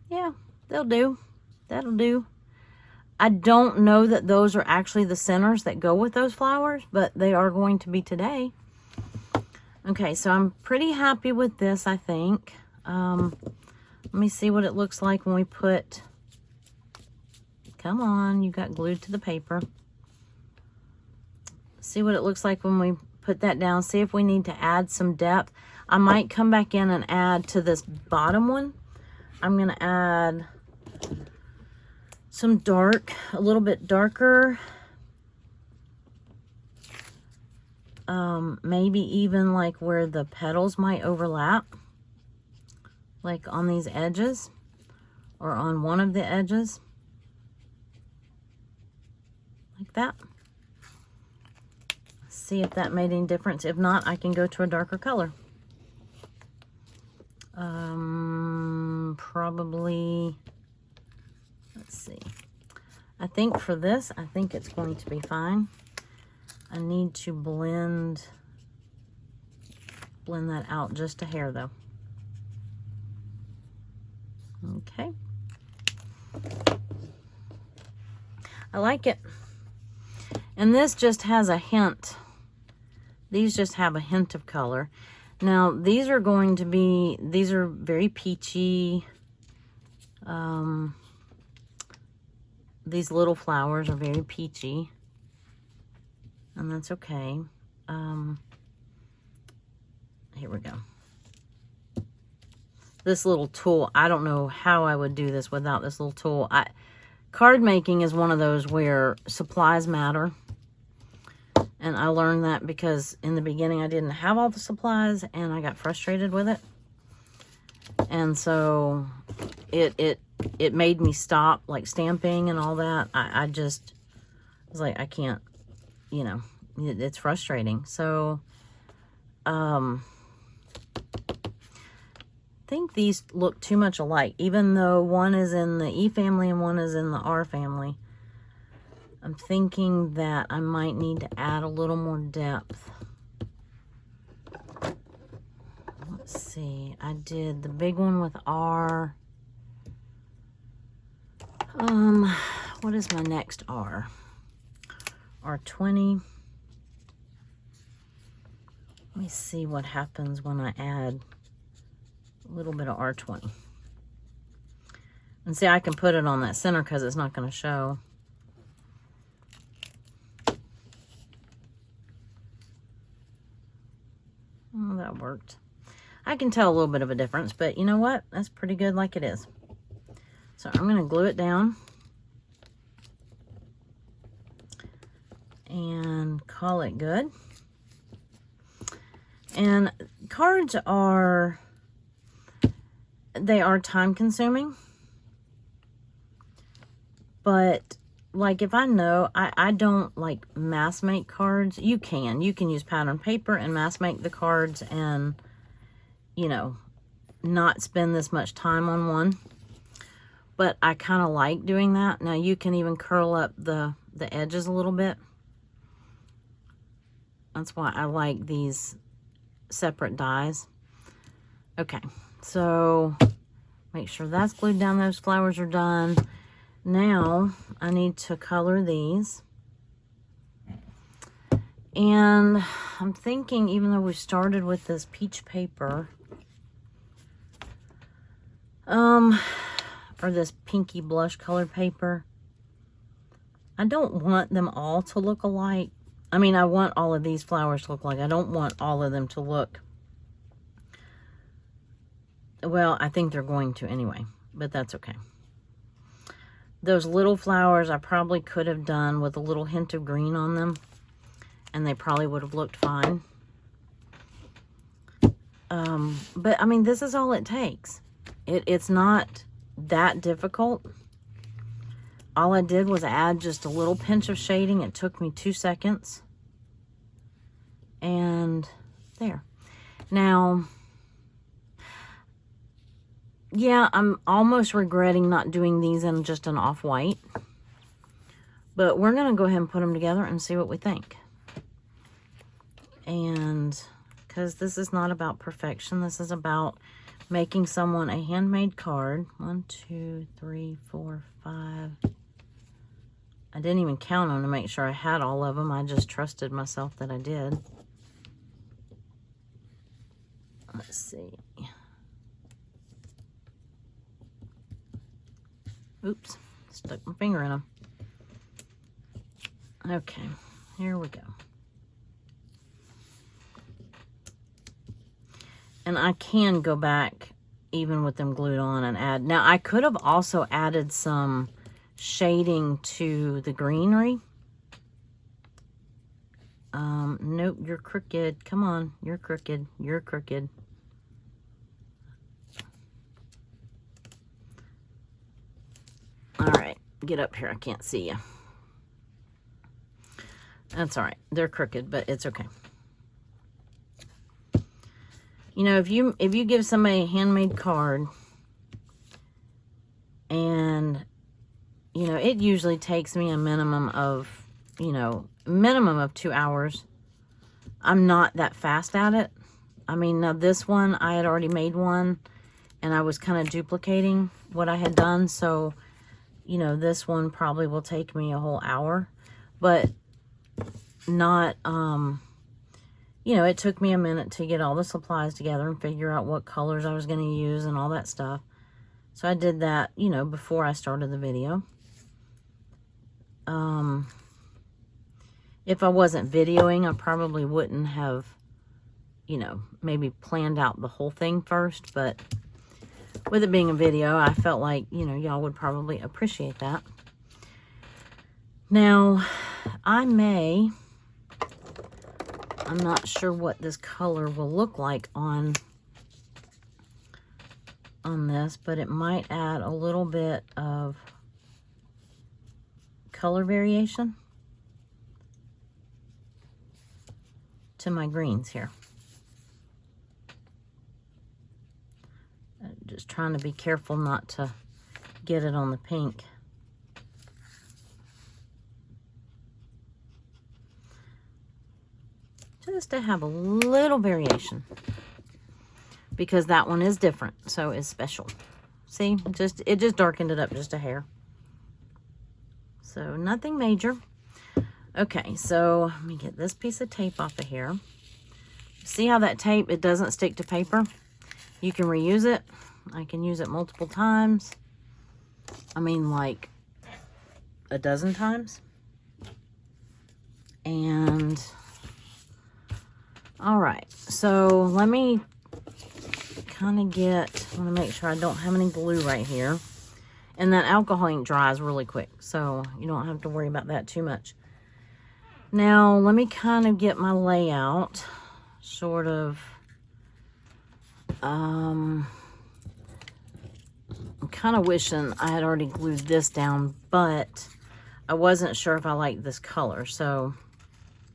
A: Yeah, they'll do. That'll do. I don't know that those are actually the centers that go with those flowers, but they are going to be today. Okay, so I'm pretty happy with this, I think. Let me see what it looks like when we put... Come on, you got glued to the paper. See what it looks like when we put that down. See if we need to add some depth. I might come back in and add to this bottom one. I'm going to add some dark, a little bit darker. Maybe even like where the petals might overlap. Like on these edges. Or on one of the edges. Like that. See if that made any difference. If not, I can go to a darker color. Probably, let's see. I think for this, I think it's going to be fine. I need to blend that out just a hair though. Okay. I like it. And this just has a hint. These just have a hint of color. Now, these are going to be, these are very peachy. These little flowers are very peachy. And that's okay. Here we go. This little tool, I don't know how I would do this without this little tool. Card making is one of those where supplies matter. And I learned that because in the beginning I didn't have all the supplies and I got frustrated with it. And so it made me stop like stamping and all that. I just was like, I can't, you know, it's frustrating. So I think these look too much alike, even though one is in the E family and one is in the R family. I'm thinking that I might need to add a little more depth. Let's see. I did the big one with R. What is my next R? R20. Let me see what happens when I add a little bit of R20. And see, I can put it on that center because it's not going to show. Oh, that worked. I can tell a little bit of a difference, but you know what? That's pretty good like it is. So I'm going to glue it down. And call it good. And cards are, they are time consuming. But like if I know, I don't like mass make cards. You can use pattern paper and mass make the cards and, you know, not spend this much time on one. But I kind of like doing that. Now you can even curl up the edges a little bit. That's why I like these separate dies. Okay, so make sure that's glued down. Those flowers are done. Now I need to color these. And I'm thinking, even though we started with this peach paper, or this pinky blush colored paper, I don't want them all to look alike. I mean, I want all of these flowers to look like. I don't want all of them to look. Well, I think they're going to anyway, but that's okay. Those little flowers I probably could have done with a little hint of green on them, and they probably would have looked fine. But I mean, this is all it takes. It's not that difficult. All I did was add just a little pinch of shading. It took me 2 seconds. And there. Now, yeah, I'm almost regretting not doing these in just an off-white. But we're going to go ahead and put them together and see what we think. And because this is not about perfection, this is about making someone a handmade card. 1, 2, 3, 4, 5. I didn't even count them to make sure I had all of them. I just trusted myself that I did. Let's see. Oops, stuck my finger in them. Okay, here we go. And I can go back even with them glued on and add. Now, I could have also added some shading to the greenery. Nope, you're crooked. Come on, you're crooked. You're crooked. All right, get up here. I can't see you. That's all right. They're crooked, but it's okay. You know, if you give somebody a handmade card, and, you know, it usually takes me a minimum of, minimum of 2 hours. I'm not that fast at it. I mean, now this one, I had already made one, and I was kind of duplicating what I had done. So, you know, this one probably will take me a whole hour, but not, you know, it took me a minute to get all the supplies together and figure out what colors I was going to use and all that stuff. So I did that, you know, before I started the video. If I wasn't videoing, I probably wouldn't have, you know, maybe planned out the whole thing first. But with it being a video, I felt like, you know, y'all would probably appreciate that. Now, I'm not sure what this color will look like on this, but it might add a little bit of color variation to my greens here. Just trying to be careful not to get it on the pink. Just to have a little variation, because that one is different, so it's special. See, it just darkened it up just a hair. So nothing major. Okay, so let me get this piece of tape off of here. See how that tape, it doesn't stick to paper? You can reuse it. I can use it multiple times. I mean, like a dozen times. And all right, so let me kind of I want to make sure I don't have any glue right here. And that alcohol ink dries really quick, so you don't have to worry about that too much. Now, let me kind of get my layout sort of, I'm kind of wishing I had already glued this down, but I wasn't sure if I liked this color, so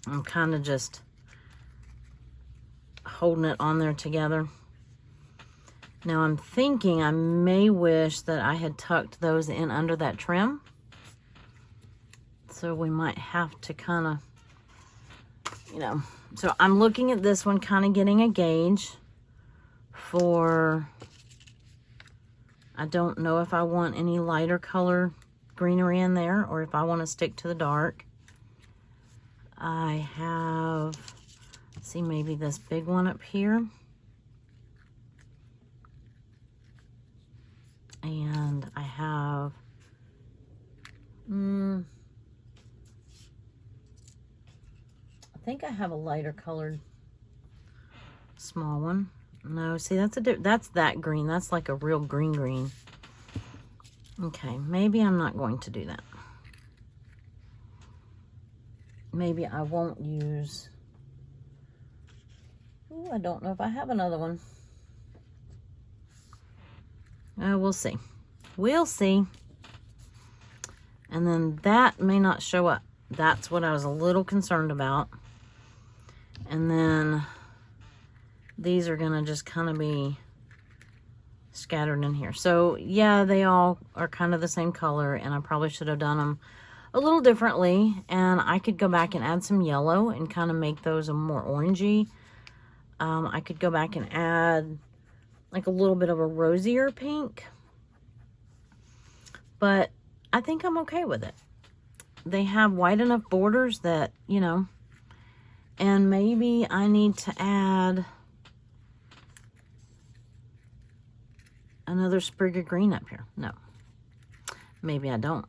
A: I'm kind of just holding it on there together. Now I'm thinking I may wish that I had tucked those in under that trim. So we might have to kind of, you know, so I'm looking at this one, kind of getting a gauge for, I don't know if I want any lighter color greenery in there or if I want to stick to the dark. I have, see, maybe this big one up here. And I have, I think I have a lighter colored small one. No, see, that's that green. That's like a real green. Okay, maybe I'm not going to do that. Maybe I won't use, I don't know if I have another one. We'll see. We'll see. And then that may not show up. That's what I was a little concerned about. And then these are going to just kind of be scattered in here. So yeah, they all are kind of the same color, and I probably should have done them a little differently. And I could go back and add some yellow and kind of make those a more orangey. I could go back and add like a little bit of a rosier pink, but I think I'm okay with it. They have wide enough borders that, you know, and maybe I need to add another sprig of green up here. No, maybe I don't.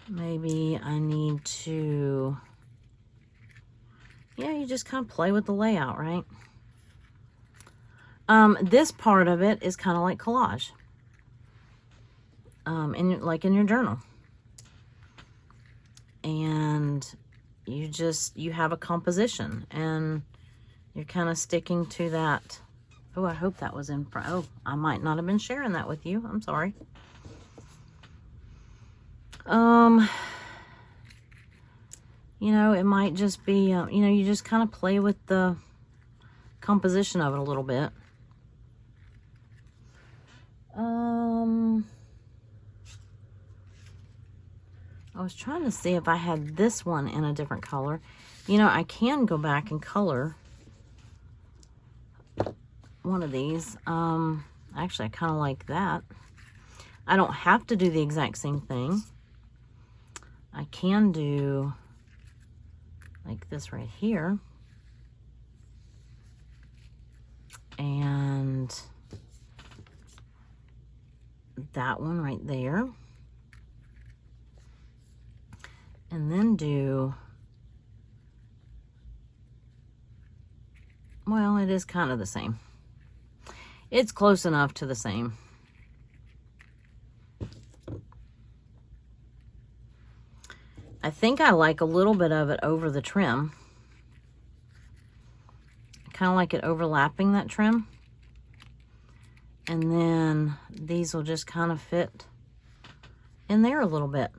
A: Maybe I need to, yeah, you just kind of play with the layout, right? This part of it is kind of like collage. Like in your journal. And you have a composition, and you're kind of sticking to that. Oh, I hope that was in front. Oh, I might not have been sharing that with you. I'm sorry. You know, it might just be, you know, you just kind of play with the composition of it a little bit. I was trying to see if I had this one in a different color. You know, I can go back and color one of these. Actually, I kind of like that. I don't have to do the exact same thing. I can do like this right here. And that one right there. And then do, well, it is kind of the same. It's close enough to the same. I think I like a little bit of it over the trim. I kind of like it overlapping that trim. And then these will just kind of fit in there a little bit.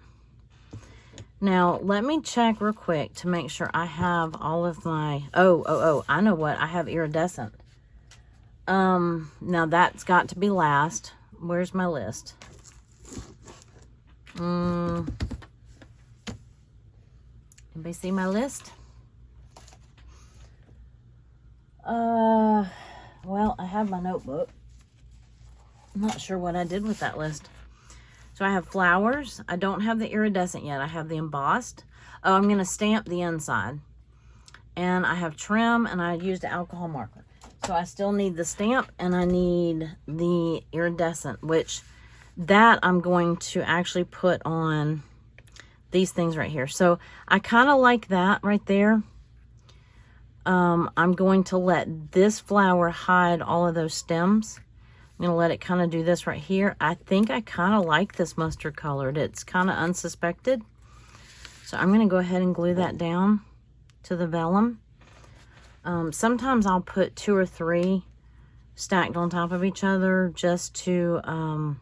A: Now, let me check real quick to make sure I have all of my, oh, I know what, I have iridescent. Now that's got to be last. Where's my list? Anybody see my list? Well, I have my notebook. I'm not sure what I did with that list. So I have flowers. I don't have the iridescent yet. I have the embossed. Oh, I'm going to stamp the inside. And I have trim, and I used an alcohol marker. So I still need the stamp, and I need the iridescent, which that I'm going to actually put on these things right here. So I kind of like that right there. I'm going to let this flower hide all of those stems. I'm going to let it kind of do this right here. I think I kind of like this mustard colored. It's kind of unsuspected. So I'm going to go ahead and glue that down to the vellum. Sometimes I'll put 2 or 3 stacked on top of each other just to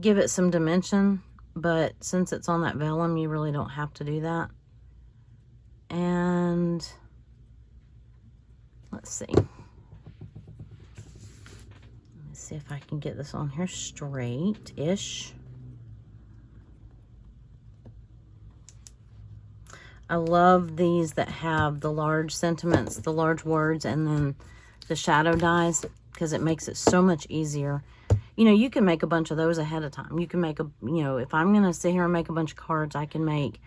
A: give it some dimension. But since it's on that vellum, you really don't have to do that. And let's see. See if I can get this on here straight-ish. I love these that have the large sentiments, the large words, and then the shadow dies, because it makes it so much easier. You know, you can make a bunch of those ahead of time. You can make a, you know, if I'm going to sit here and make a bunch of cards, I can make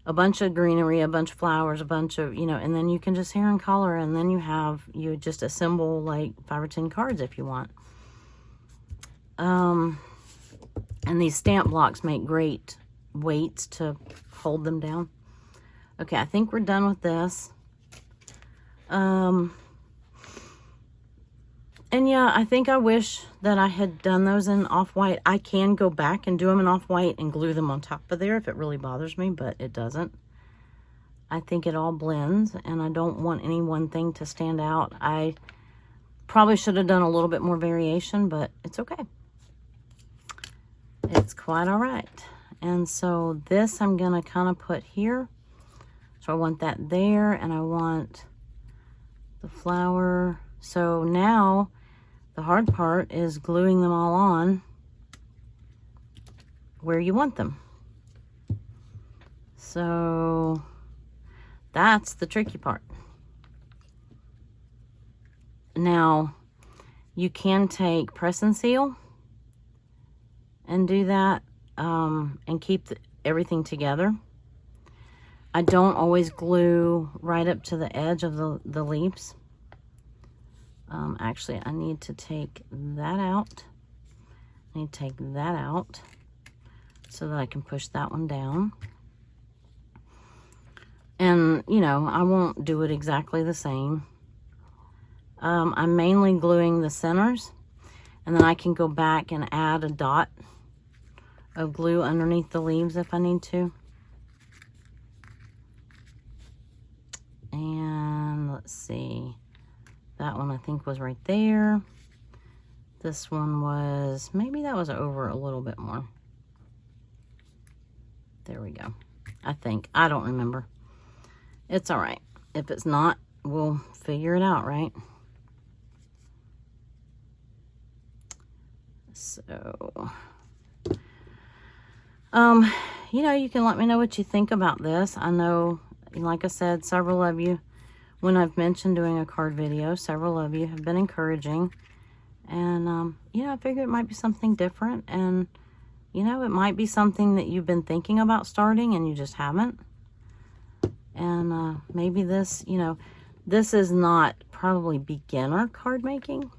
A: a bunch of greenery, a bunch of flowers, a bunch of, you know, and then you can just hair and color, and then you just assemble like 5 or 10 cards if you want. And these stamp blocks make great weights to hold them down. Okay, I think we're done with this. And yeah, I think I wish that I had done those in off-white. I can go back and do them in off-white and glue them on top of there if it really bothers me, but it doesn't. I think it all blends, and I don't want any one thing to stand out. Probably should have done a little bit more variation, but it's okay. It's quite all right. And so this I'm going to kind of put here. So I want that there, and I want the flower. So now the hard part is gluing them all on where you want them. So that's the tricky part. Now, you can take press and seal and do that and keep everything together. I don't always glue right up to the edge of the leaves. Actually, I need to take that out. I need to take that out so that I can push that one down. And, you know, I won't do it exactly the same. I'm mainly gluing the centers, and then I can go back and add a dot of glue underneath the leaves if I need to. And let's see, that one I think was right there. This one was, maybe that was over a little bit more. There we go. I think, I don't remember. It's all right. If it's not, we'll figure it out, right? So, you know, you can let me know what you think about this. I know, like I said, several of you, when I've mentioned doing a card video, several of you have been encouraging. And, you know, I figure it might be something different. And, you know, it might be something that you've been thinking about starting and you just haven't. And maybe this, you know, this is not probably beginner card making.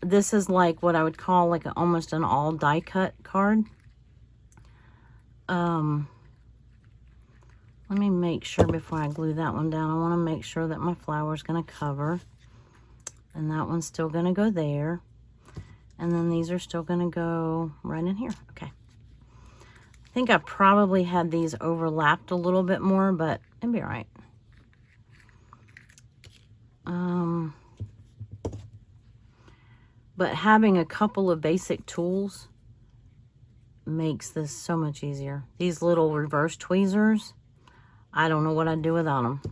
A: This is like what I would call like almost an all die cut card. Let me make sure before I glue that one down. I want to make sure that my flower is going to cover. And that one's still going to go there. And then these are still going to go right in here. Okay. I think I probably had these overlapped a little bit more, but it'll be all right. But having a couple of basic tools makes this so much easier. These little reverse tweezers, I don't know what I'd do without them.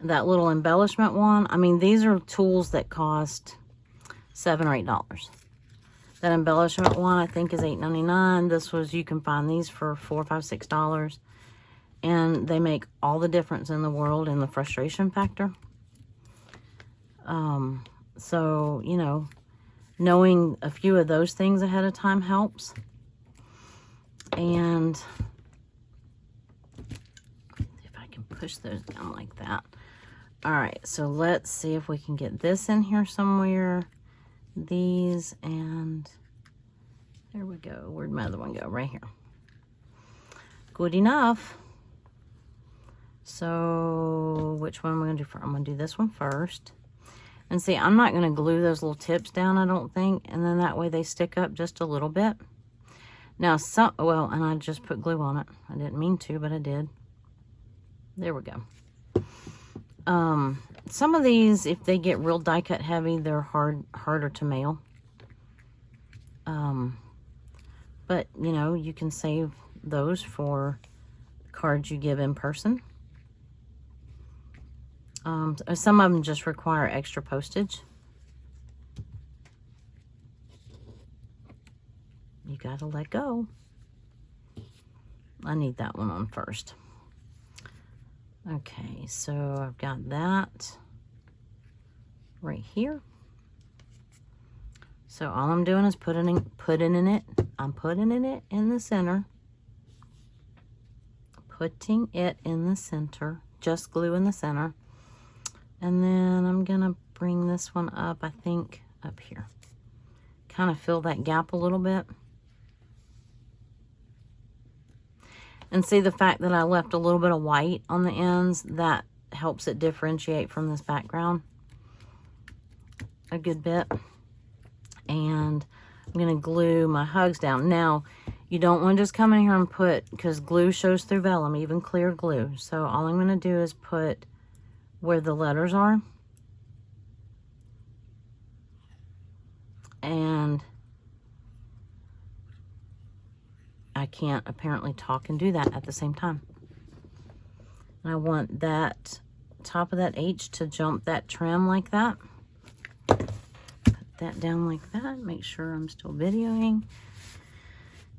A: That little embellishment one, I mean, these are tools that cost $7 or $8. That embellishment one, I think, is $8.99. This was, you can find these for $4, $5, $6. And they make all the difference in the world in the frustration factor. So, you know, knowing a few of those things ahead of time helps. And if I can push those down like that. All right, so let's see if we can get this in here somewhere. These, and there we go. Where'd my other one go? Right here. Good enough. So which one am I going to do first? I'm going to do this one first. And see, I'm not going to glue those little tips down, I don't think. And then that way they stick up just a little bit. Now, well, and I just put glue on it. I didn't mean to, but I did. There we go. Some of these, if they get real die cut heavy, they're harder to mail. But, you know, you can save those for cards you give in person. Some of them just require extra postage. You gotta let go. I need that one on first. Okay, so I've got that right here. So all I'm doing is putting it in the center. Putting it in the center. Just glue in the center. And then I'm gonna bring this one up, I think, up here. Kind of fill that gap a little bit. And see the fact that I left a little bit of white on the ends, that helps it differentiate from this background a good bit. And I'm going to glue my hugs down. Now, you don't want to just come in here and put, because glue shows through vellum, even clear glue. So all I'm going to do is put where the letters are. can't apparently talk and do that at the same time. And I want that top of that H to jump that trim like that. Put that down like that. Make sure I'm still videoing.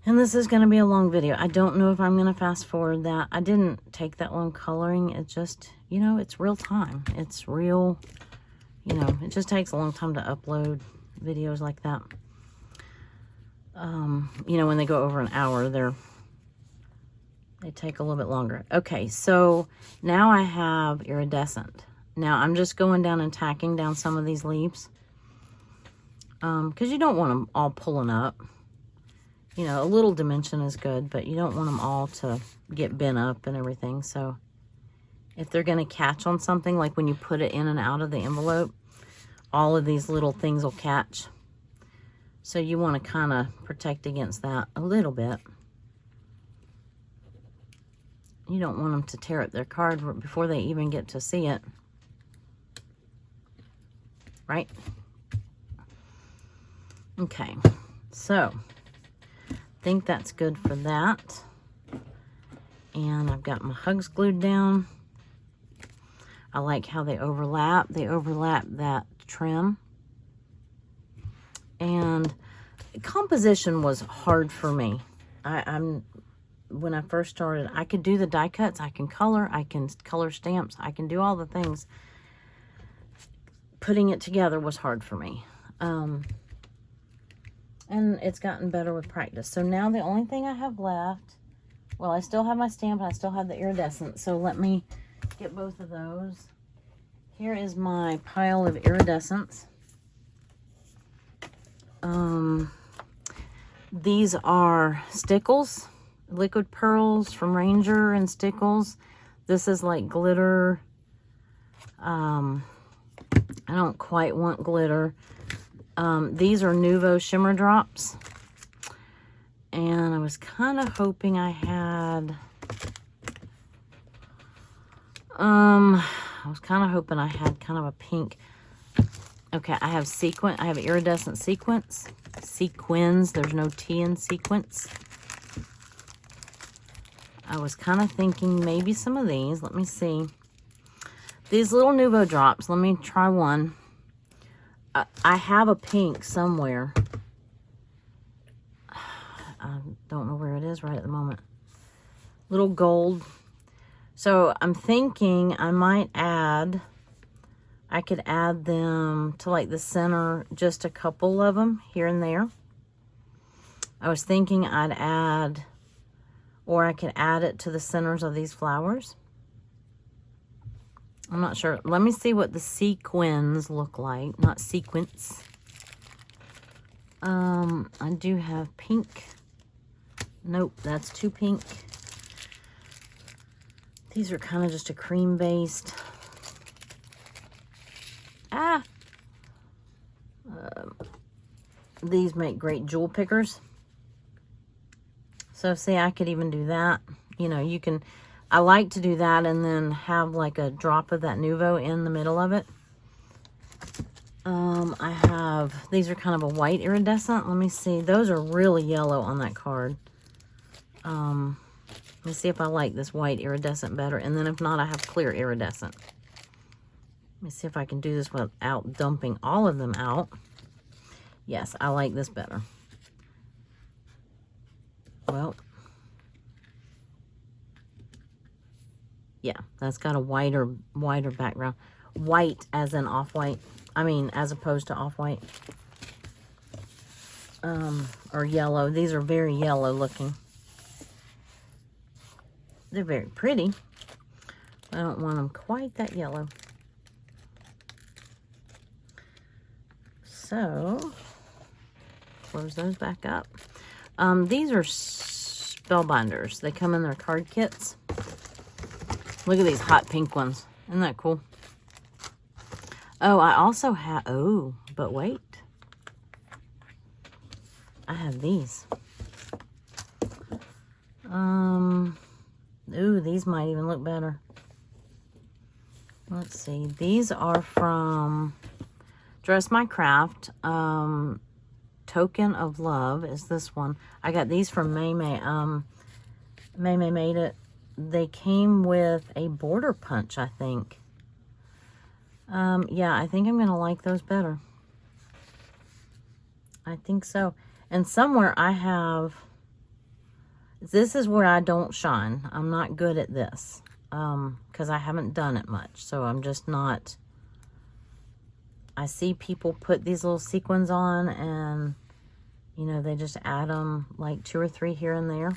A: And this is going to be a long video. I don't know if I'm going to fast forward that. I didn't take that long coloring. It just, you know, it's real time. It's real, you know, it just takes a long time to upload videos like that. You know, when they go over an hour, they take a little bit longer. Okay, so now I have iridescent. Now I'm just going down and tacking down some of these leaves. Because you don't want them all pulling up. You know, a little dimension is good, but you don't want them all to get bent up and everything. So if they're going to catch on something, like when you put it in and out of the envelope, all of these little things will catch. So you want to kind of protect against that a little bit. You don't want them to tear up their card before they even get to see it. Right? Okay, so I think that's good for that. And I've got my hugs glued down. I like how they overlap. They overlap that trim. And composition was hard for me. When I first started, I could do the die cuts, I can color stamps, I can do all the things. Putting it together was hard for me. And it's gotten better with practice. So now the only thing I have left, well, I still have my stamp and I still have the iridescent. So let me get both of those. Here is my pile of iridescents. These are Stickles, liquid pearls from Ranger and Stickles. This is like glitter. I don't quite want glitter. These are Nuvo Shimmer Drops. And I was kind of hoping I had, kind of a pink. Okay, I have iridescent sequins. There's no T in sequence. I was kind of thinking maybe some of these. Let me see. These little Nuvo drops. Let me try one. I have a pink somewhere. I don't know where it is right at the moment. Little gold. So I'm thinking I could add them to like the center, just a couple of them here and there. I was thinking I could add it to the centers of these flowers. I'm not sure. Let me see what the sequins look like. Not sequence. I do have pink. Nope, that's too pink. These are kind of just a cream based. These make great jewel pickers. So see, I could even do that. You know, you can, I like to do that and then have like a drop of that Nuvo in the middle of it. These are kind of a white iridescent. Let me see. Those are really yellow on that card. Let me see if I like this white iridescent better. And then if not, I have clear iridescent. Let me see if I can do this without dumping all of them out. Yes, I like this better. Well, yeah, that's got a wider background. White as in off-white. I mean, as opposed to off-white. Or yellow. These are very yellow looking. They're very pretty. I don't want them quite that yellow. So, close those back up. These are spellbinders. They come in their card kits. Look at these hot pink ones. Isn't that cool? Oh, I also have, oh, but wait. I have these. Ooh, these might even look better. Let's see. These are from Dress My Craft. Token of Love is this one. I got these from May May. May May made it. They came with a border punch, I think. Yeah, I think I'm going to like those better. I think so. And somewhere I have... This is where I don't shine. I'm not good at this. Because I haven't done it much. So I'm just not... I see people put these little sequins on and, you know, they just add them like 2 or 3 here and there.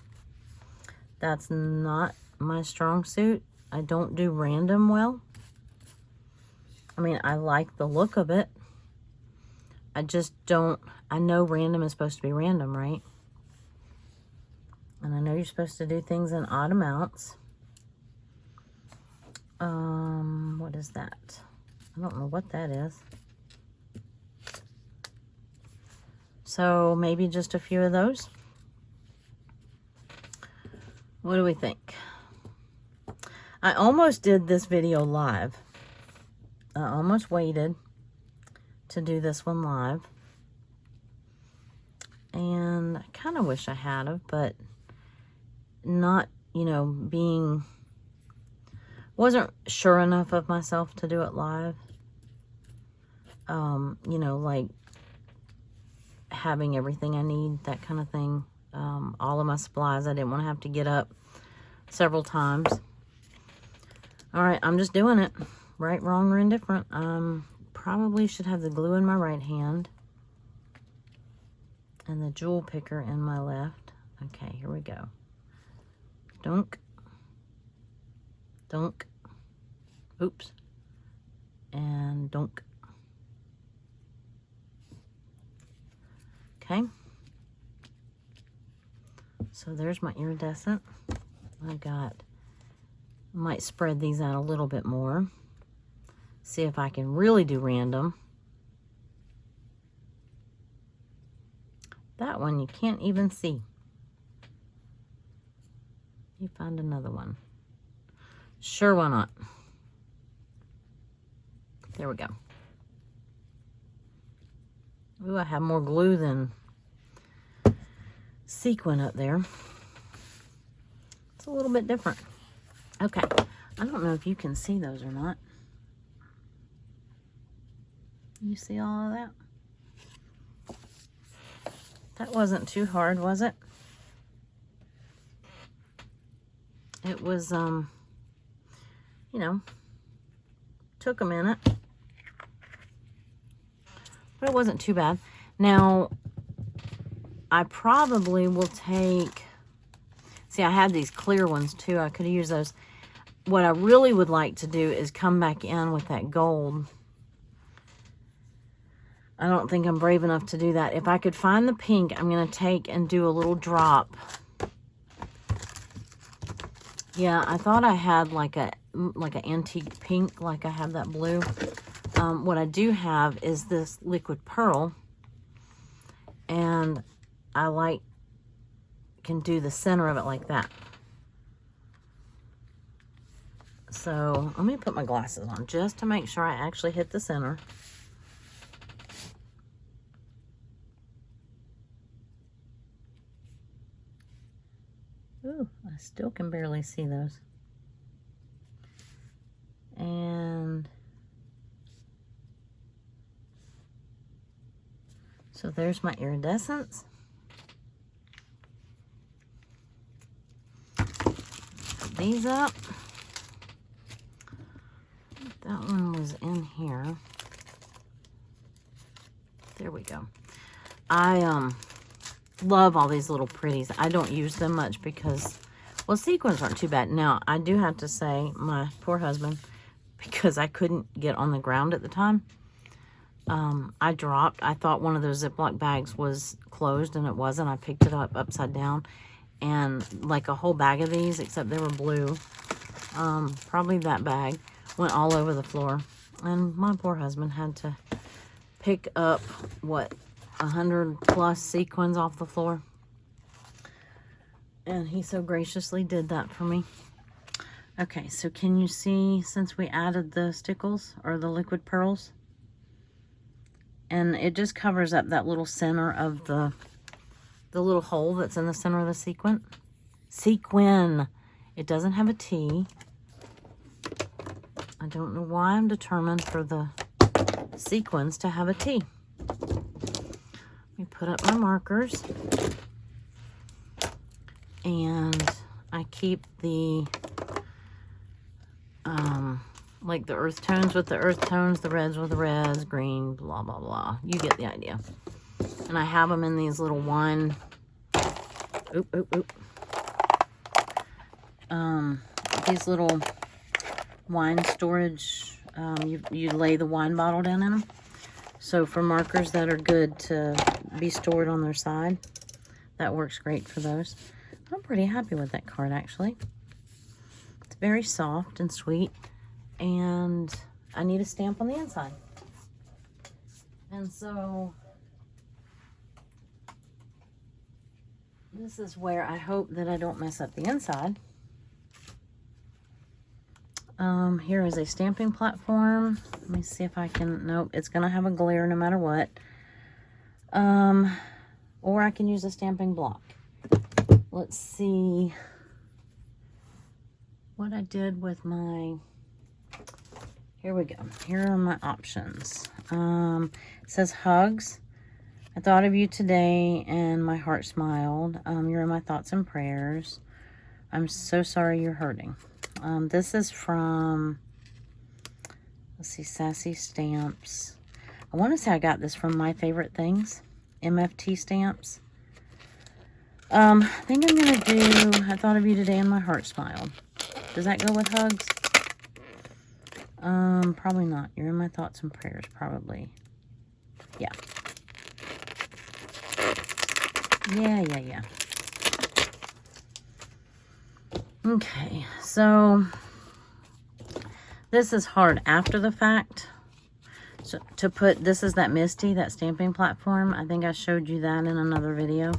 A: That's not my strong suit. I don't do random well. I mean, I like the look of it. I just don't, I know random is supposed to be random, right? And I know you're supposed to do things in odd amounts. What is that? I don't know what that is. So maybe just a few of those. What do we think? I almost did this video live. I almost waited to do this one live. And I kind of wish I had have, but not, you know, wasn't sure enough of myself to do it live. You know, like having everything I need, that kind of thing. All of my supplies. I didn't want to have to get up several times. All right, I'm just doing it. Right, wrong, or indifferent. Probably should have the glue in my right hand and the jewel picker in my left. Okay, here we go. Dunk. Dunk. Oops. And dunk. Okay. So there's my iridescent. Might spread these out a little bit more. See if I can really do random. That one you can't even see. You find another one. Sure, why not? There we go. Ooh, I have more glue than sequin up there. It's a little bit different. Okay, I don't know if you can see those or not. You see all of that? That wasn't too hard, was it? It was, you know, took a minute. But it wasn't too bad. Now, I probably will take... See, I had these clear ones too. I could have used those. What I really would like to do is come back in with that gold. I don't think I'm brave enough to do that. If I could find the pink, I'm going to take and do a little drop. Yeah, I thought I had like an antique pink, like I have that blue. What I do have is this liquid pearl. And I can do the center of it like that. So let me put my glasses on just to make sure I actually hit the center. Ooh, I still can barely see those. And so there's my iridescence. Put these up. That one was in here. There we go. I love all these little pretties. I don't use them much because, well, sequins aren't too bad. Now, I do have to say, my poor husband, because I couldn't get on the ground at the time, I thought one of those Ziploc bags was closed, and it wasn't. I picked it up upside down, and like a whole bag of these, except they were blue, probably that bag, went all over the floor. And my poor husband had to pick up, what, 100+ sequins off the floor. And he so graciously did that for me. Okay, so can you see, since we added the stickles, or the liquid pearls, And it just covers up that little center of the little hole that's in the center of the sequin. Sequin. It doesn't have a T. I don't know why I'm determined for the sequins to have a T. Let me put up my markers. And I keep the, like the earth tones with the earth tones, the reds with the reds, green, blah, blah, blah. You get the idea. And I have them in these little wine, these little wine storage, you lay the wine bottle down in them. So for markers that are good to be stored on their side, that works great for those. I'm pretty happy with that card, actually. It's very soft and sweet, and I need a stamp on the inside. And so this is where I hope that I don't mess up the inside. Here is a stamping platform. Let me see if I can, nope, it's gonna have a glare no matter what. Or I can use a stamping block. Let's see what I did with my, here we go. Here are my options. It says hugs. I thought of you today and my heart smiled. You're in my thoughts and prayers. I'm so sorry you're hurting. This is from, let's see, Sassy Stamps. I want to say I got this from My Favorite Things, MFT stamps. I think I'm going to do, I thought of you today and my heart smiled. Does that go with hugs? Probably not. You're in my thoughts and prayers, probably. Yeah. Yeah. Okay, so this is hard after the fact. So to put, this is that Misty, that stamping platform. I think I showed you that in another video.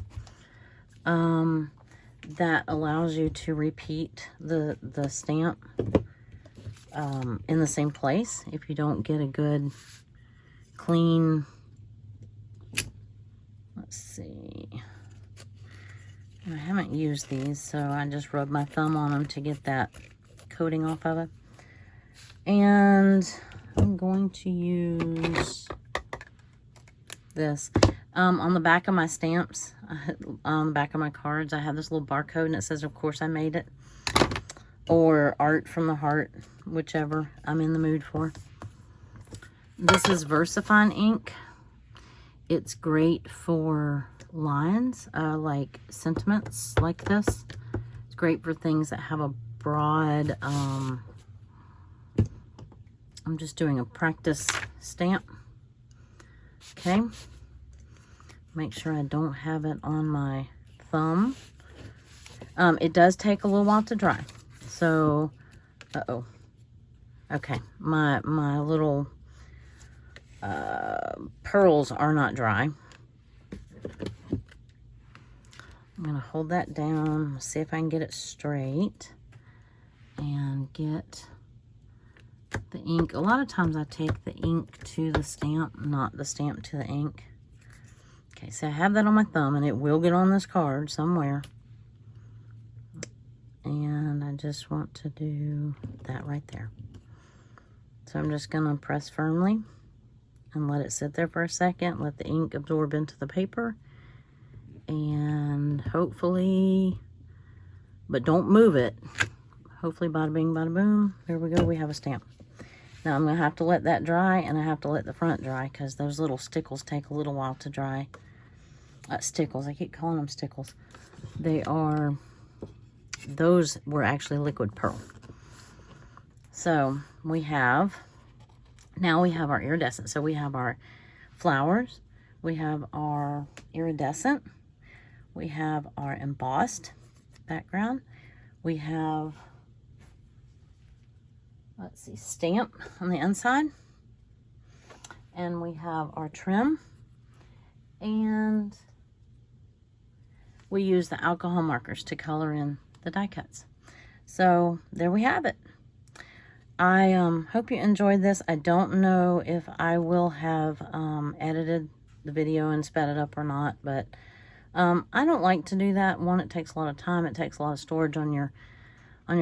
A: That allows you to repeat the stamp in the same place if you don't get a good clean, let's see, I haven't used these, so I just rubbed my thumb on them to get that coating off of it. And I'm going to use this. On the back of my stamps, on the back of my cards, I have this little barcode, and it says, of course I made it. Or art from the heart, whichever I'm in the mood for. This is VersaFine ink. It's great for lines, like sentiments like this. It's great for things that have a broad, I'm just doing a practice stamp. Okay. Make sure I don't have it on my thumb. It does take a little while to dry. So, okay, my little pearls are not dry. I'm gonna hold that down, see if I can get it straight and get the ink. A lot of times I take the ink to the stamp, not the stamp to the ink. Okay, so I have that on my thumb, and it will get on this card somewhere. And I just want to do that right there. So I'm just gonna press firmly and let it sit there for a second, let the ink absorb into the paper, and hopefully, but don't move it. Hopefully, bada bing, bada boom. There we go, we have a stamp. Now I'm gonna have to let that dry, and I have to let the front dry because those little stickles take a little while to dry. Stickles, I keep calling them stickles. They are, those were actually liquid pearl. So we have, now we have our iridescent. So we have our flowers, we have our iridescent, we have our embossed background, we have, let's see, stamp on the inside, and we have our trim, and we use the alcohol markers to color in the die cuts. So there we have it. I hope you enjoyed this. I don't know if I will have edited the video and sped it up or not, but I don't like to do that. One, it takes a lot of time. It takes a lot of storage on your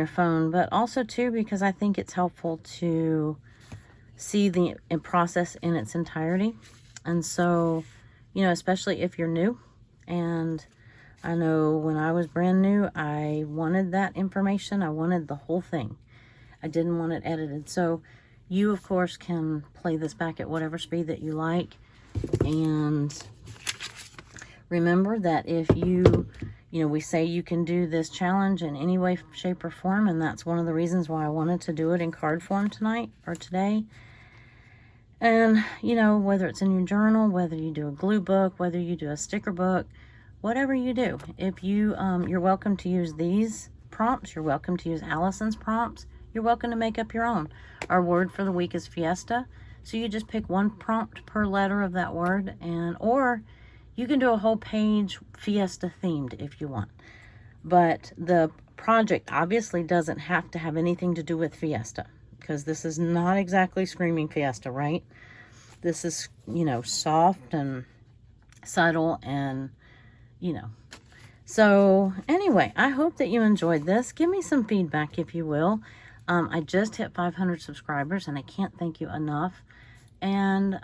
A: phone, but also too because I think it's helpful to see the process in its entirety. And so, you know, especially if you're new, and I know when I was brand new, I wanted that information. I wanted the whole thing. I didn't want it edited. So you, of course, can play this back at whatever speed that you like. And remember that if you know, we say you can do this challenge in any way, shape, or form. And that's one of the reasons why I wanted to do it in card form tonight or today. And, you know, whether it's in your journal, whether you do a glue book, whether you do a sticker book, whatever you do, if you, you're welcome to use these prompts. You're welcome to use Allison's prompts. You're welcome to make up your own. Our word for the week is fiesta. So you just pick one prompt per letter of that word, and or you can do a whole page fiesta themed if you want. But the project obviously doesn't have to have anything to do with fiesta, because this is not exactly screaming fiesta, right? This is, you know, soft and subtle and, you know. So anyway, I hope that you enjoyed this. Give me some feedback if you will. I just hit 500 subscribers and I can't thank you enough. And,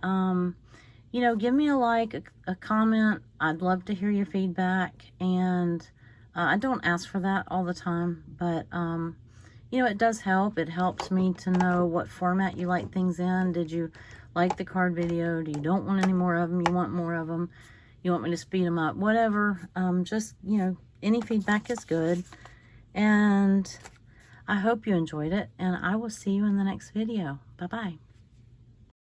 A: you know, give me a like, a comment. I'd love to hear your feedback. And I don't ask for that all the time, but, you know, it does help. It helps me to know what format you like things in. Did you like the card video? Do you don't want any more of them? You want more of them? You want me to speed them up? Whatever. Just, you know, any feedback is good. And I hope you enjoyed it. And I will see you in the next video. Bye-bye.